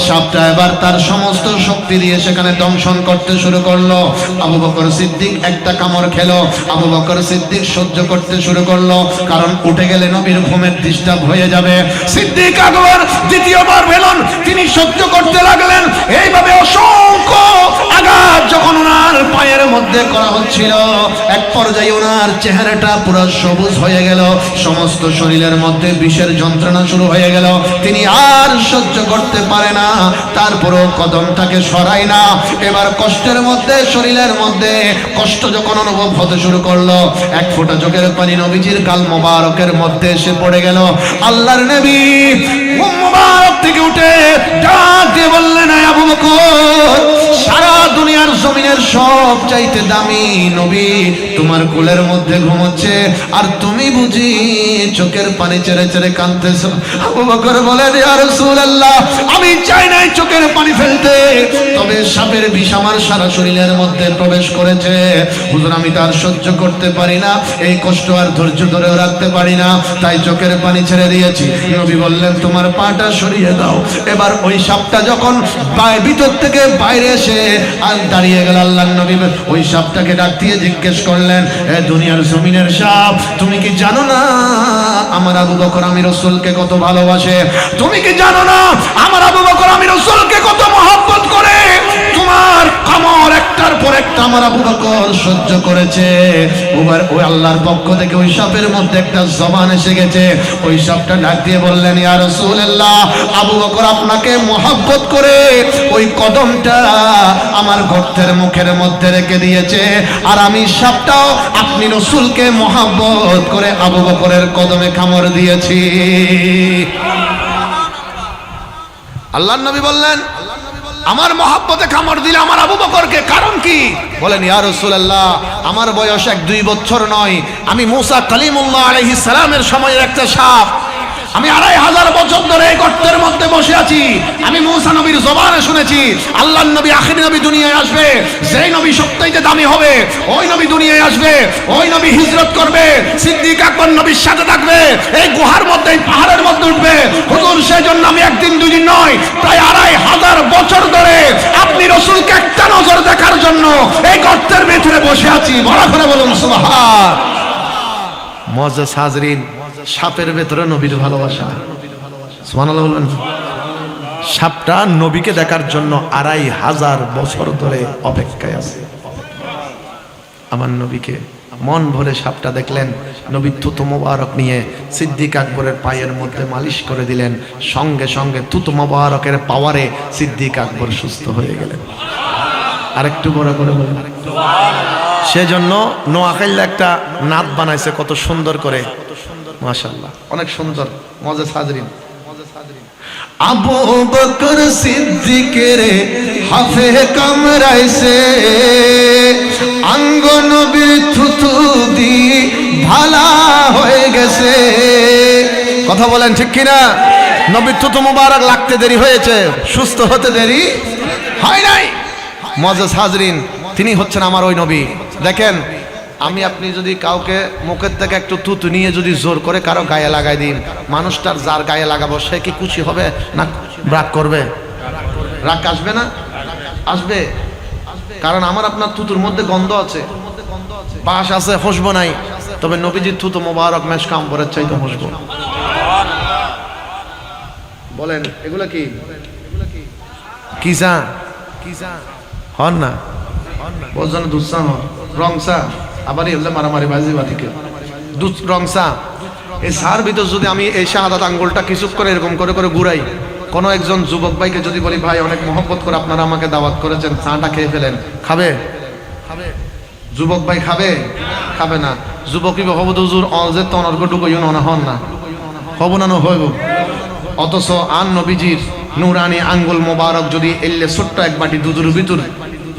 সাপটা এবার তার সমস্ত শক্তি দিয়ে সেখানে দংশন করতে শুরু করলো। আবু বকর সিদ্দিক একটা কামড় খেলো, আবু বকর সিদ্দিক সহ্য করতে শুরু করলো, কারণ উঠে গেলে নবীর ঘুমের ডিস্টার্ব হয়ে যাবে। সিদ্দিক আকবর দ্বিতীয়বার ভেলন তিনি সহ্য করতে লাগলেন। এইভাবে অসংখ্য আঘাত যখন ওনার পায়ের মধ্যে করা হচ্ছিল, এক পর্যায়ে ওনার চেহারাটা পুরো সবুজ হয়ে গেল, সমস্ত শরীরের মধ্যে বিষের যন্ত্রণা শুরু হয়ে গেল, তিনি আর সহ্য করতে পারে না, তারপরও কদমটাকে সরাই না। এবার কষ্টের মধ্যে শরীরের মধ্যে কষ্ট যখন অনুভব হতে শুরু করলো, এক ফোঁটা চোখের পানি নবীজির গাল মোবারকের মধ্যে এসে পড়ে গেল। আল্লাহর নবী ঘুম মোবারক থেকে উঠে ডাক দিয়ে বললেন, আবু বকর সারা দুনিয়ার জমিনের সব চাইতে দামি নবী তোমার কোলের মধ্যে ঘুমোচ্ছে, আর তুমি বুঝি চোখের পানি ছেড়ে ছেড়ে কাঁদতেছো? আবু বকর বলেন, ইয়া রাসূলুল্লাহ আমি চাই নাই চোখের পানি ফেলতে, তবে সাপের বিষ আমার সারা শরীরের মধ্যে প্রবেশ করেছে হুজুর, আমি তার সহ্য করতে পারি না, এই কষ্ট আর ধৈর্য ধরেও রাখতে পারি না, তাই চোখের পানি ছেড়ে দিয়েছি। নবী বললেন, তোমার পাটা সরিয়ে দাও। এবার ওই সাপটা যখন ভিতর থেকে বাইরে এসে আর দাঁড়িয়ে গেল, আল্লাহর নবী ওই সাপটাকে ডাক দিয়ে জিজ্ঞেস করলেন, এ দুনিয়ার জমিনের সাপ তুমি কি জানো না আমার আবু বকর আমি রাসূলকে কত ভালোবাসে? তুমি কি জানো না আমার আবু বকর আমি রাসূলকে কত মহব্বত করে? তোমার কামড় একটার পর একটা আমার আবু বকর সহ্য করেছে। ওবার ওই আল্লাহর পক্ষ থেকে ওই সাপের মধ্যে একটা জবান এসে গেছে। ওই সাপটা ডাক দিয়ে বললেন, ইয়া রাসূলুল্লাহ আবু বকর আপনাকে মহব্বত করে ওই কদমটা আমার গর্তের মুখের মধ্যে রেখে দিয়েছে, আর আমি সাপটাও আপনি রাসূলকে মহব্বত করে আবু বকরের কদমে কামড় দিয়েছি। আল্লাহর নবী বললেন, আমার মহব্বতে কামড় দিলে আমার আবু বকরকে, কারণ কি? বলেন, ইয়া রাসূলুল্লাহ আমার বয়স 1-2 বছর নয়, আমি মুসা কালিমুল্লাহ আলাইহিস সালামের সময়ের একটা সাপ, আমি 2500 বছর ধরে এই গর্তের মধ্যে বসে আছি। আমি মুসা নবীর জবানে শুনেছি আল্লাহর নবী আখির নবী দুনিয়ায় আসবে, যেই নবী সবচাইতে দামি হবে ওই নবী দুনিয়ায় আসবে, ওই নবী হিজরত করবে, সিদ্দিক আকবর নবীর সাথে থাকবে, এই গুহার মধ্যে এই পাহাড়ের মধ্যে উঠবে। হুজুর সেজন্য আমি একদিন দুদিন নয় প্রায় 2500 বছর ধরে আপনি রাসূলকে একটা নজর দেখার জন্য এই গর্তের ভিতরে বসে আছি। বড় করে বলুন সুবহান। মুআজ্জাজ হাজরিন, সাপের ভেতরে নবীর ভালোবাসা, সুবহানাল্লাহ বলবেন। সাপটা নবীকে দেখার জন্য 2500 বছর ধরে অপেক্ষায় আছে। আমার নবীকে মন ভরে সাপটা দেখলেন, নবী থুতু মোবারক নিয়ে সিদ্দিক আকবরের পায়ের মধ্যে মালিশ করে দিলেন, সঙ্গে সঙ্গে থুতু মোবারকের পাওয়ারে সিদ্দিক আকবর সুস্থ হয়ে গেলেন। আরেকটু বড় করে বলেন সুবহানাল্লাহ। সেজন্য নোয়াখালীতে একটা নাত বানাইছে কত সুন্দর করে, মাশাআল্লাহ অনেক সুন্দর। মুআজ্জাজ হাজরিন, আবু বকর সিদ্দিকের হাফে কামড়াইছে, আঙ্গ নবীর থুতু দি ভালা হয়ে গেছে। কথা বলেন ঠিক কিনা? নবীর থুতু মোবারক লাগতে দেরি হয়েছে, সুস্থ হতে দেরি হয় নাই। মুআজ্জাজ হাজরিন, তিনি হচ্ছেন আমার ওই নবী। দেখেন আমি আপনি যদি কাউকে মুখের থেকে একটু থুতু নিয়ে যদি জোর করে কারো গায়ে লাগাই দিন, মানুষটার যার গায়ে লাগাবো সে কি খুশি হবে না রাগ করবে? রাগ আসবে না? আসবে। কারণ আমার আপনার থুতুর মধ্যে গন্ধ আছে, বাস আছে, খুশবু নাই। তবে নবীজির থুতু মোবারক মেশক আম্বরের চাইতে খুশবু। বলেন এগুলো কি কি চা? হন না বোঝেন? দুধ চা রং চা, আবার এগুলো মারামারি বাজি বাতিকে দুধ রং চা। এই চার ভিতর যদি আমি এই শাহাদাত আঙ্গুলটা কিছু করে এরকম করে করে ঘুরাই, কোনো একজন যুবক ভাইকে যদি বলি ভাই অনেক মহব্বত করে আপনারা আমাকে দাওয়াত করেছেন, চাটা খেয়ে ফেলেন, খাবে? যুবক ভাই খাবে? খাবে না। যুবকই হব হুজুর যে তনর্গ ঢুকইও না হন না হব না হইব। অথচ আন নবীজির নুরানি আঙ্গুল মোবারক যদি এলে ছোট্ট এক বাটি দুধের ভিতর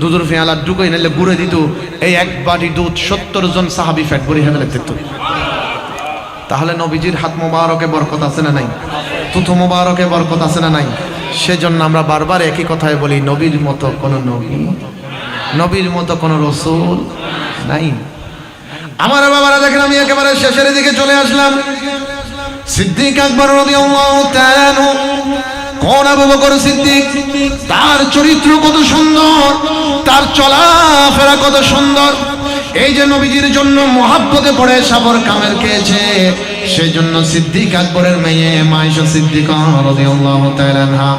দুধের ফেয়ালা ঢুকাই নিলে গুড়ে দিত, এই এক বাটি দুধ 70 জন সাহাবি ফ্যাট ভরে হেলে দিত। তাহলে নবীজির হাত মোবারকে বরকত আছে না নাই? থুতু মোবারকে বরকত আছে না নাই? সেজন্য আমরা বারবার একই কথাই বলি, নবীর মতো কোন নবী, নবীর মতো কোন রসুল নাই। আমার বাবারা দেখেন, আমি একেবারে শেষের দিকে চলে আসলাম। সিদ্দিক আকবর রাদিয়াল্লাহু তাআলা আনহু, কোন আবু বকর সিদ্দিক, তার চরিত্র কত সুন্দর, তার চলাফেরা কত সুন্দর। এই যে নবীজির জন্য মহাব্বতে পড়ে সাবর কামের খেয়েছে, সেই জন্য সিদ্দিক আকবরের মেয়ে আয়েশা সিদ্দিকা রাদিয়াল্লাহু তাআলা আনহা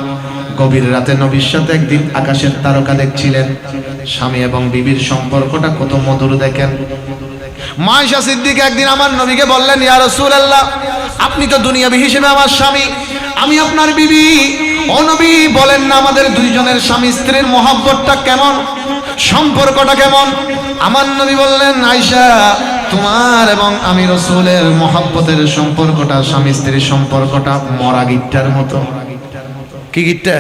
গভীর রাতে নবীর সাথে একদিন আকাশের তারকা দেখছিলেন। স্বামী এবং বিবির সম্পর্কটা কত মধুর দেখেন। আয়েশা সিদ্দিকা একদিন আমার নবীকে বললেন, ইয়া রাসূলুল্লাহ, আপনি তো দুনিয়াবী হিসেবে আমার স্বামী, আমি আপনার বিবি। ও নবী, বলেন না আমাদের দুইজনের স্বামী স্ত্রীর মহব্বতটা কেমন, সম্পর্কটা কেমন? আমার নবী বললেন, আয়েশা, তোমার এবং আমি রাসূলের মহব্বতের সম্পর্কটা, স্বামী স্ত্রীর সম্পর্কটা মরা গিট্টার মতো। কি গিট্টা?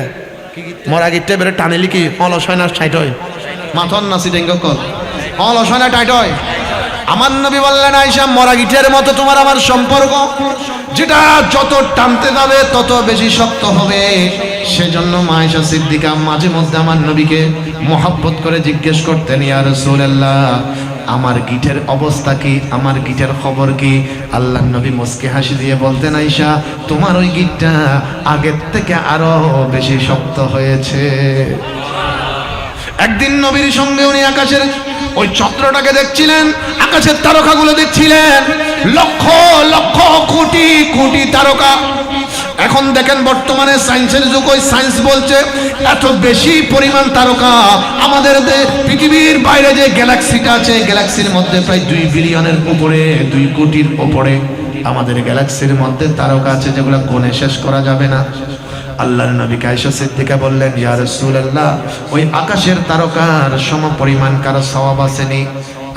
মরা গিট্টা বেরে টানেলি কি অলস হয় না টাইট হয়? মাথন না সিটেঙ্গ কল অলস হয় না টাইট হয়? আমার নবী বললেন, আয়েশা, মরা গিটের মতো তোমার আমার সম্পর্ক, যেটা যত টানতে যাবে তত বেশি শক্ত হবে। সেজন্য আয়েশা সিদ্দিকা মাঝে মধ্যে আমার নবীকে মহব্বত করে জিজ্ঞেস করতেন, ইয়া রাসূলুল্লাহ, আমার গিটের অবস্থা কি, আমার গিটের খবর কি? আল্লাহর নবী মুস্কি হাসি দিয়ে বলতেন, আয়েশা, তোমার ওই গিটটা আগের থেকে আরো বেশি শক্ত হয়েছে। একদিন নবীর সঙ্গে উনি আকাশের ওই চন্দ্রটাকে দেখছিলেন, আকাশের তারকাগুলো দেখছিলেন, লক্ষ লক্ষ কোটি কোটি তারকা। এখন দেখেন বর্তমানে সায়েন্সের যুগ, ওই সায়েন্স বলছে এত বেশি পরিমাণ তারকা আমাদের পৃথিবীর বাইরে যে গ্যালাক্সিটা আছে, গ্যালাক্সির মধ্যে প্রায় 2 বিলিয়নের উপরে, 2 কোটির উপরে আমাদের গ্যালাক্সির মধ্যে তারকা আছে, যেগুলো গুণে শেষ করা যাবে না। আল্লাহর নবী আয়েশা সিদ্দিকা বললেন, ইয়া রাসূলুল্লাহ, ওই আকাশের তারকার সমপরিমাণ কারো সওয়াব আসেনি?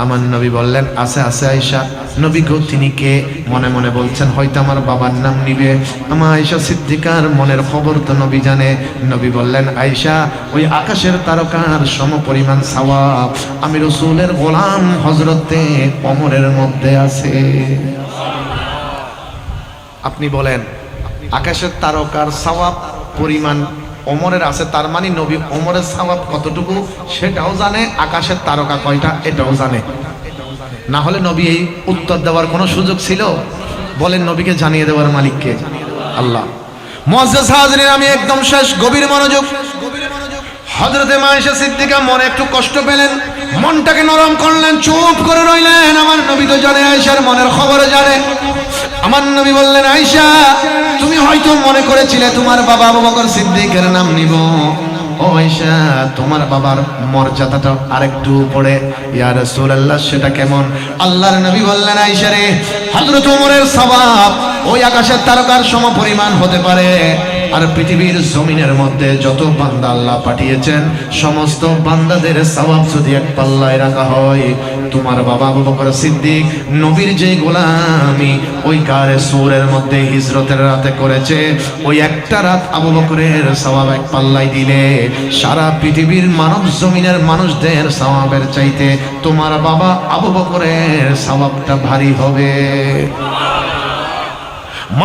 আমার নবী বললেন, আছে আছে আয়েশা। নবী গো, তিনি কে? মনে মনে বলছেন হয়তো আমার বাবার নাম নিবে। আমার আয়েশা সিদ্দিকার মনের খবর তো নবী জানে। নবী বললেন, আয়েশা, ওই আকাশের তারকার সমপরিমাণ সওয়াব আমি রাসূলের গোলাম হযরতে ওমরের মধ্যে আছে। আপনি বলেন, আকাশের তারকার সওয়াব পরিমাণ ওমরের আছে, তার মানে নবী ওমরের সওয়াব কতটুকু সেটাও জানে, আকাশের তারকা কয়টা এটাও জানে। না হলে নবী এই উত্তর দেওয়ার কোনো সুযোগ ছিল? বলেন, নবীকে জানিয়ে দেওয়ার মালিককে আল্লাহ। মুআজ্জাজ হাজিরিন, আমি একদম শেষ, গভীর মনোযোগ। হযরতে আয়েশা সিদ্দিকা মনে একটু কষ্ট পেলেন, মনটাকে নরম করলেন, চুপ করে রইলেন। আমার নবী তো জানে, আয়েশার মনের খবর জানে। আমার নবী বললেন, আয়েশা, তুমি হয়তো মনে করেছিলে তোমার বাবা আবু বকর সিদ্দিকের নাম নিব। ও আয়েশা, তোমার বাবার মর্যাদাটা আরেকটু উপরে। ইয়া রাসূলুল্লাহ, সেটা কেমন? আল্লাহর নবী বললেন, আয়েশা রে, হযরত ওমরের সওয়াব ওই আকাশের তারকার সমপরিমাণ হতে পারে। আর পৃথিবীর জমিনের মধ্যে যত বান্দা আল্লাহ পাঠিয়েছেন, সমস্ত বান্দাদের সওয়াব যদি এক পাল্লায় রাখা হয়, তোমার বাবা আবু বকর সিদ্দিক নবীর যে গোলামি ওই গারে সূরের মধ্যে হিজরতের রাতে করেছে, ওই একটা রাত আবু বকরের সওয়াব এক পাল্লায় দিলে সারা পৃথিবীর মানব জমিনের মানুষদের সওয়াবের চাইতে তোমার বাবা আবু বকরের সওয়াবটা ভারী হবে।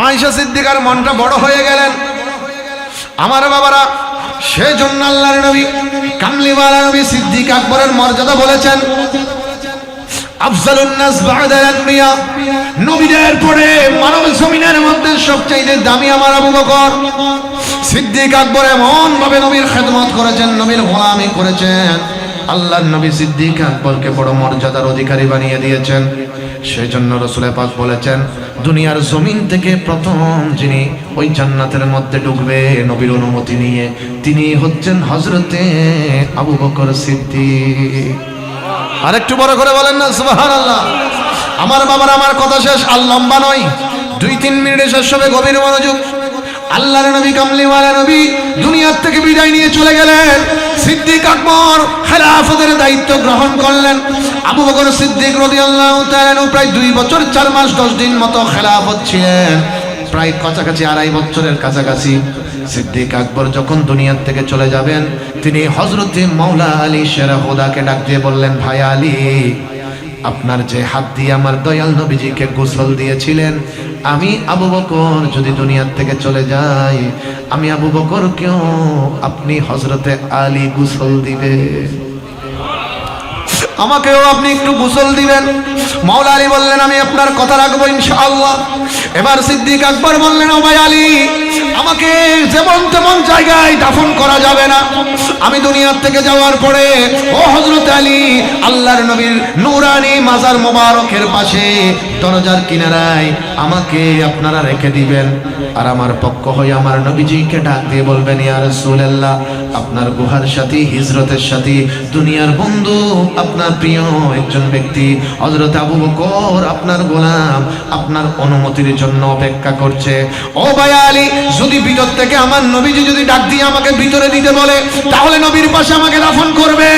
আয়েশা সিদ্দিকার মনটা বড় হয়ে গেলেন। আমার বাবারা, সেজন্য আল্লাহর নবী কামলিওয়ালা নবী সিদ্দিক আকবরের মর্যাদা বলেছেন, আফজালুন নাস বা'দাল আনবিয়া, নবীদের পরে মানব জমিনের মধ্যে সবচেয়ে দামি আমার আবু বকর সিদ্দিক আকবর এমন ভাবে নবীর খেদমত করেছেন, নবীর গোলামি করেছেন। আল্লাহর নবী সিদ্দিক আকবরকে বড় মর্যাদার অধিকারী বানিয়ে দিয়েছেন। সেই জন্য রাসূল পাক বলেছেন, দুনিয়ার জমিন থেকে প্রথম যিনি ওই জান্নাতের মধ্যে ঢুকবে নবীর অনুমতি নিয়ে, তিনি হচ্ছেন হযরতে আবু বকর সিদ্দিক। আরেকটু বড় করে বলেন না সুবহানাল্লাহ। আমার বাবার আমার কথা শেষ, আর লম্বা নয়, 2-3 মিনিটে শেষ হবে। গভীর মনোযোগ। আল্লাহর নবী কামলিওয়ালা নবী দুনিয়ার থেকে বিদায় নিয়ে চলে গেলেন। সিদ্দিক আকবর খেলাফতের দায়িত্ব গ্রহণ করলেন। আবু বকর সিদ্দিক রাদিয়াল্লাহু তাআলা প্রায় 2 বছর 4 মাস 10 দিন মতো খেলাফত ছিলেন, প্রায় কাছাকাছি 2.5 বছরের কাছাকাছি। সিদ্দিক আকবর যখন দুনিয়ার থেকে চলে যাবেন, তিনি হযরতে মাওলা আলী শের খোদাকে ডাক দিয়ে বললেন, ভাই আলী, আপনার যে হাত দিয়ে আমার দয়াল নবীজিকে গোসল দিয়েছিলেন, আমি আবু বকর যদি দুনিয়ার থেকে চলে যাই, আমি আবু বকরকেও আপনি হযরতে আলী গোসল দিবে, আমাকেও আপনি একটু গোসল দিবেন। মাওলা আলী বললেন, আমি আপনার কথা রাখবো ইনশাআল্লাহ। এবার সিদ্দিক আকবর বললেন, ও ভাই আলী, আমাকে যেমন তেমন জায়গায় দাফন করা যাবে না। আমি দুনিয়ার থেকে যাওয়ার পরে ও হযরত আলী, আল্লাহর নবীর নূরানি মাজার মোবারকের পাশে দরজার কিনারায় আমাকে আপনারা রেখে দিবেন, আর আমার পক্ষ হয়ে আমার নবীজিকে ডাক দিয়ে বলবেন, ইয়া রাসূলুল্লাহ, আপনার গুহার সাথী, হিজরতের সাথী, দুনিয়ার বন্ধু, আপনার প্রিয় একজন ব্যক্তি হযরত আবু বকর আপনার গোলাম আপনার অনুমতির জন্য অপেক্ষা করছে। ও ভাই আলী, যদি ভিতর থেকে আমার নবীজি যদি ডাক দিয়ে আমাকে ভিতরে দিতে বলে, তাহলে নবীর পাশে আমাকে দাফন করবে,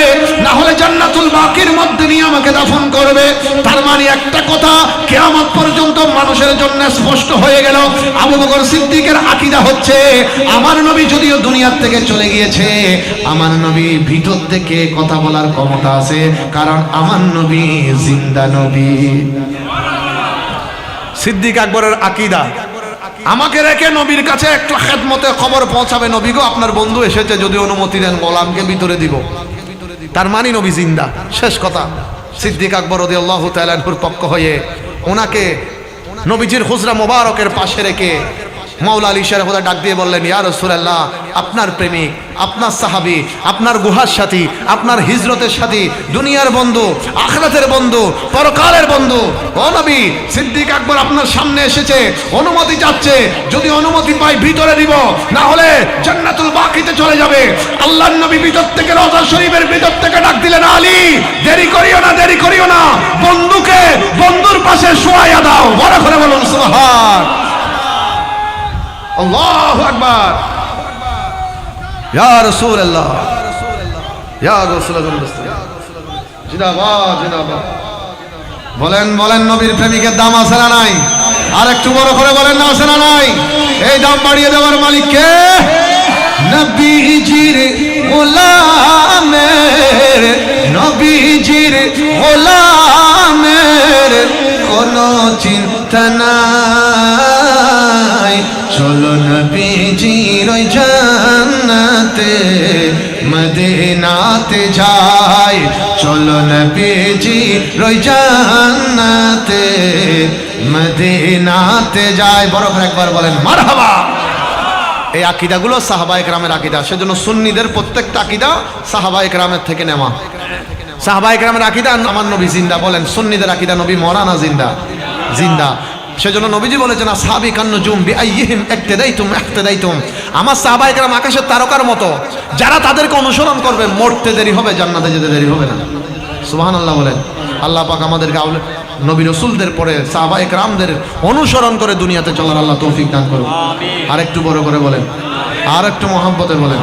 না হলে জান্নাতুল বাকির মধ্যে নিয়ে আমাকে দাফন করবে। তার মানে একটা কথা কিয়ামত পর্যন্ত মানুষের জন্য স্পষ্ট হয়ে গেল, আবু বকর সিদ্দিকের আকীদা হচ্ছে, আমার নবী যদিও দুনিয়ার থেকে চলে গিয়েছে, আমার নবী ভিতর থেকে কথা বলার ক্ষমতা আছে, কারণ আমার নবী জিন্দা নবী। সিদ্দিক আকবরের আকীদা, আমাকে রেখে নবীর কাছে একটু খেদমতে খবর পৌঁছাবে, নবী গো আপনার বন্ধু এসেছে, যদি অনুমতি দেন গোলামকে ভিতরে দিব। তার মানে নবী জিন্দা। শেষ কথা, সিদ্দিক আকবর রাদিয়াল্লাহু তাআলা আনহুর পক্ষ হয়ে ওনাকে নবীজির হুজরা মোবারকের পাশে রেখে মাওলা আলী শের খোদা ডাক দিয়ে বললেন, ইয়া রাসূলুল্লাহ, আপনার প্রেমিক, আপনার সাহাবী, আপনার গুহার সাথী, আপনার হিজরতের সাথী, দুনিয়ার বন্ধু, আখিরাতের বন্ধু, পরকালের বন্ধু, ও নবী, সিদ্দিক আকবর আপনার সামনে এসেছে, অনুমতি চাচ্ছে, যদি অনুমতি পাই ভিতরে দিব, না হলে জান্নাতুল বাকিতে চলে যাবে। আল্লাহর নবী ভিতর থেকে, রওজা শরীফের ভিতর থেকে ডাক দিলেন, আলী, দেরি করিও না, দেরি করিও না, বন্ধুকে বন্ধুর পাশে শোয়াইয়া দাও। বড় করে বলুন সুবহান আল্লাহু আকবার। ইয়া রাসূলুল্লাহ, ইয়া রাসূলুল্লাহ, জিন্দাবাদ, জিন্দাবাদ। বলেন বলেন, নবীর প্রেমিকের দাম আছে না নাই? আর একটু বড় করে বলেন, না আছে না নাই? এই দাম বাড়িয়ে দেওয়ার মালিক কে? নবীজির গোলামের, নবীজির গোলামের কোনো চিন্তা নাই, চলো নবীজির ওই জান্নাতে মদিনাতে যাই, চলো নবীজির ওই জান্নাতে মদিনাতে যাই। বড় করে একবার বলেন মারহাবা। এই আকীদাগুলো সাহাবায়ে কেরামের আকীদা, সেজন্য সুন্নিদের প্রত্যেকটা আকীদা সাহাবায়ে কেরামের থেকে নেওয়া। সাহাবায়ে কেরামের আকীদা আমার নবী জিন্দা, বলেন সুন্নিদের আকীদা নবী মরা না জিন্দা? জিন্দা। সেজন্য নবীজি বলেছেন, আসহাবি কান্নুজুম বিআইয়িহিম ইক্তাদাইতুম ইক্তাদাইতুম, আমার সাহাবায়ে কেরাম আকাশের তারকার মতো, যারা তাদেরকে অনুসরণ করবে মরতে দেরি হবে, জান্নাতে যেতে দেরি হবে না। সুবহানাল্লাহ বলেন। আল্লাহ পাক আমাদেরকে নবী রাসূলদের পরে সাহাবায়ে কেরামদের অনুসরণ করে দুনিয়াতে চলার আল্লাহ তৌফিক দান করুন। আর একটু বড় করে বলেন, আর একটু মহব্বতে বলেন,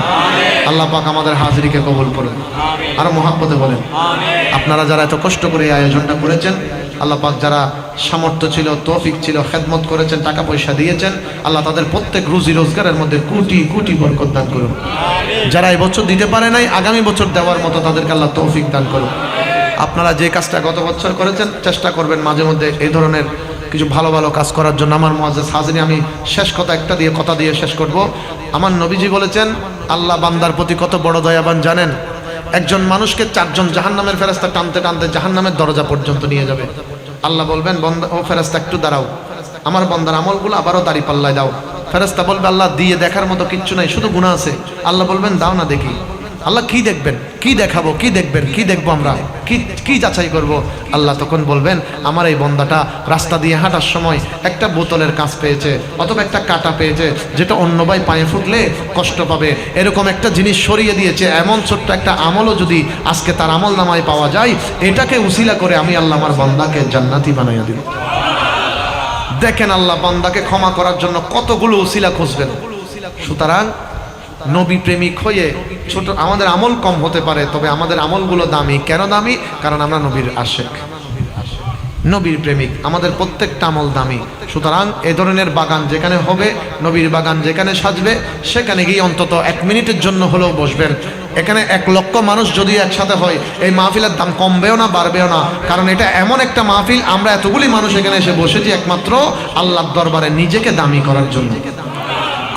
আল্লাহ পাক আমাদের হাজিরিকে কবুল করুন। আর মহব্বতে বলেন। আপনারা যারা এত কষ্ট করে এই আয়োজনটা করেছেন, আল্লাহ পাক যারা সামর্থ্য ছিল, তৌফিক ছিল, খেদমত করেছেন, টাকা পয়সা দিয়েছেন, আল্লাহ তাদের প্রত্যেক রুজি রোজগারের মধ্যে কোটি কোটি বরকত দান করুন। যারা এই বছর দিতে পারে নাই, আগামী বছর দেওয়ার মতো তাদেরকে আল্লাহ তৌফিক দান করুন। আপনারা যে কাজটা গত বছর করেছেন, চেষ্টা করবেন মাঝে মধ্যে এই ধরনের কিছু ভালো ভালো কাজ করার জন্য। আমার মুআজ্জাজ হাজিরিন, আমি শেষ কথা একটা দিয়ে কথা দিয়ে শেষ করব। আমার নবীজি বলেছেন, আল্লাহ বান্দার প্রতি কত বড় দয়াবান জানেন? একজন মানুষকে 4 জন জাহান্নামের ফেরেশতা টানতে টানতে জাহান্নামের দরজা পর্যন্ত নিয়ে যাবে। আল্লাহ বলবেন, বান্দা, ও ফেরেশতা একটু দাঁড়াও, আমার বান্দার আমলগুলো আবারও দাড়ি পাল্লায় দাও। ফেরেশতা বলবে, আল্লাহ দিয়ে দেখার মতো কিচ্ছু নাই, শুধু গুনাহ আছে। আল্লাহ বলবেন, দাও না দেখি। আল্লাহ কি দেখবেন, কি দেখাবো, কি দেখবেন, কি দেখবো আমরা, কি যাচাই করব? আল্লাহ তখন বলবেন, আমার এই বান্দাটা রাস্তা দিয়ে হাঁটার সময় একটা বোতলের কাঁচ পেয়েছে অথবা একটা কাঁটা পেয়েছে, যেটা অন্য ভাই পায়ে ফুটলে কষ্ট পাবে, এরকম একটা জিনিস সরিয়ে দিয়েছে। এমন ছোট্ট একটা আমলও যদি আজকে তার আমল নামায় পাওয়া যায়, এটাকে উসিলা করে আমি আল্লাহ আমার বান্দাকে জান্নাতি বানাইয়া দিব। দেখেন আল্লাহ বান্দাকে ক্ষমা করার জন্য কতগুলো উসিলা খুঁজবেন। সুতরাং নবী প্রেমিক হয়ে ছোট আমাদের আমল কম হতে পারে, তবে আমাদের আমলগুলো দামি। কেন দামি? কারণ আমরা নবীর আশেক, নবীর প্রেমিক, আমাদের প্রত্যেকটা আমল দামি। সুতরাং এ ধরনের বাগান যেখানে হবে, নবীর বাগান যেখানে সাজবে, সেখানে গিয়ে অন্তত 1 মিনিটের জন্য হলেও বসবেন। এখানে 1 লক্ষ মানুষ যদি একসাথে হয়, এই মাহফিলের দাম কমবেও না বাড়বেও না, কারণ এটা এমন একটা মাহফিল, আমরা এতগুলি মানুষ এখানে এসে বসেছি একমাত্র আল্লাহর দরবারে নিজেকে দামি করার জন্য।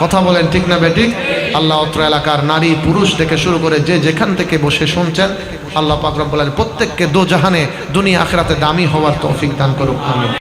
কথা বলেন ঠিক না বেঠিক? আল্লাহ অত্র এলাকার নারী পুরুষ থেকে শুরু করে যে যেখান থেকে বসে শুনছেন, আল্লাহ পাক রব্বুল আলামিন প্রত্যেককে দোজাহানে দুনিয়া আখিরাতে দামি হওয়ার তৌফিক দান করুক। আমিন।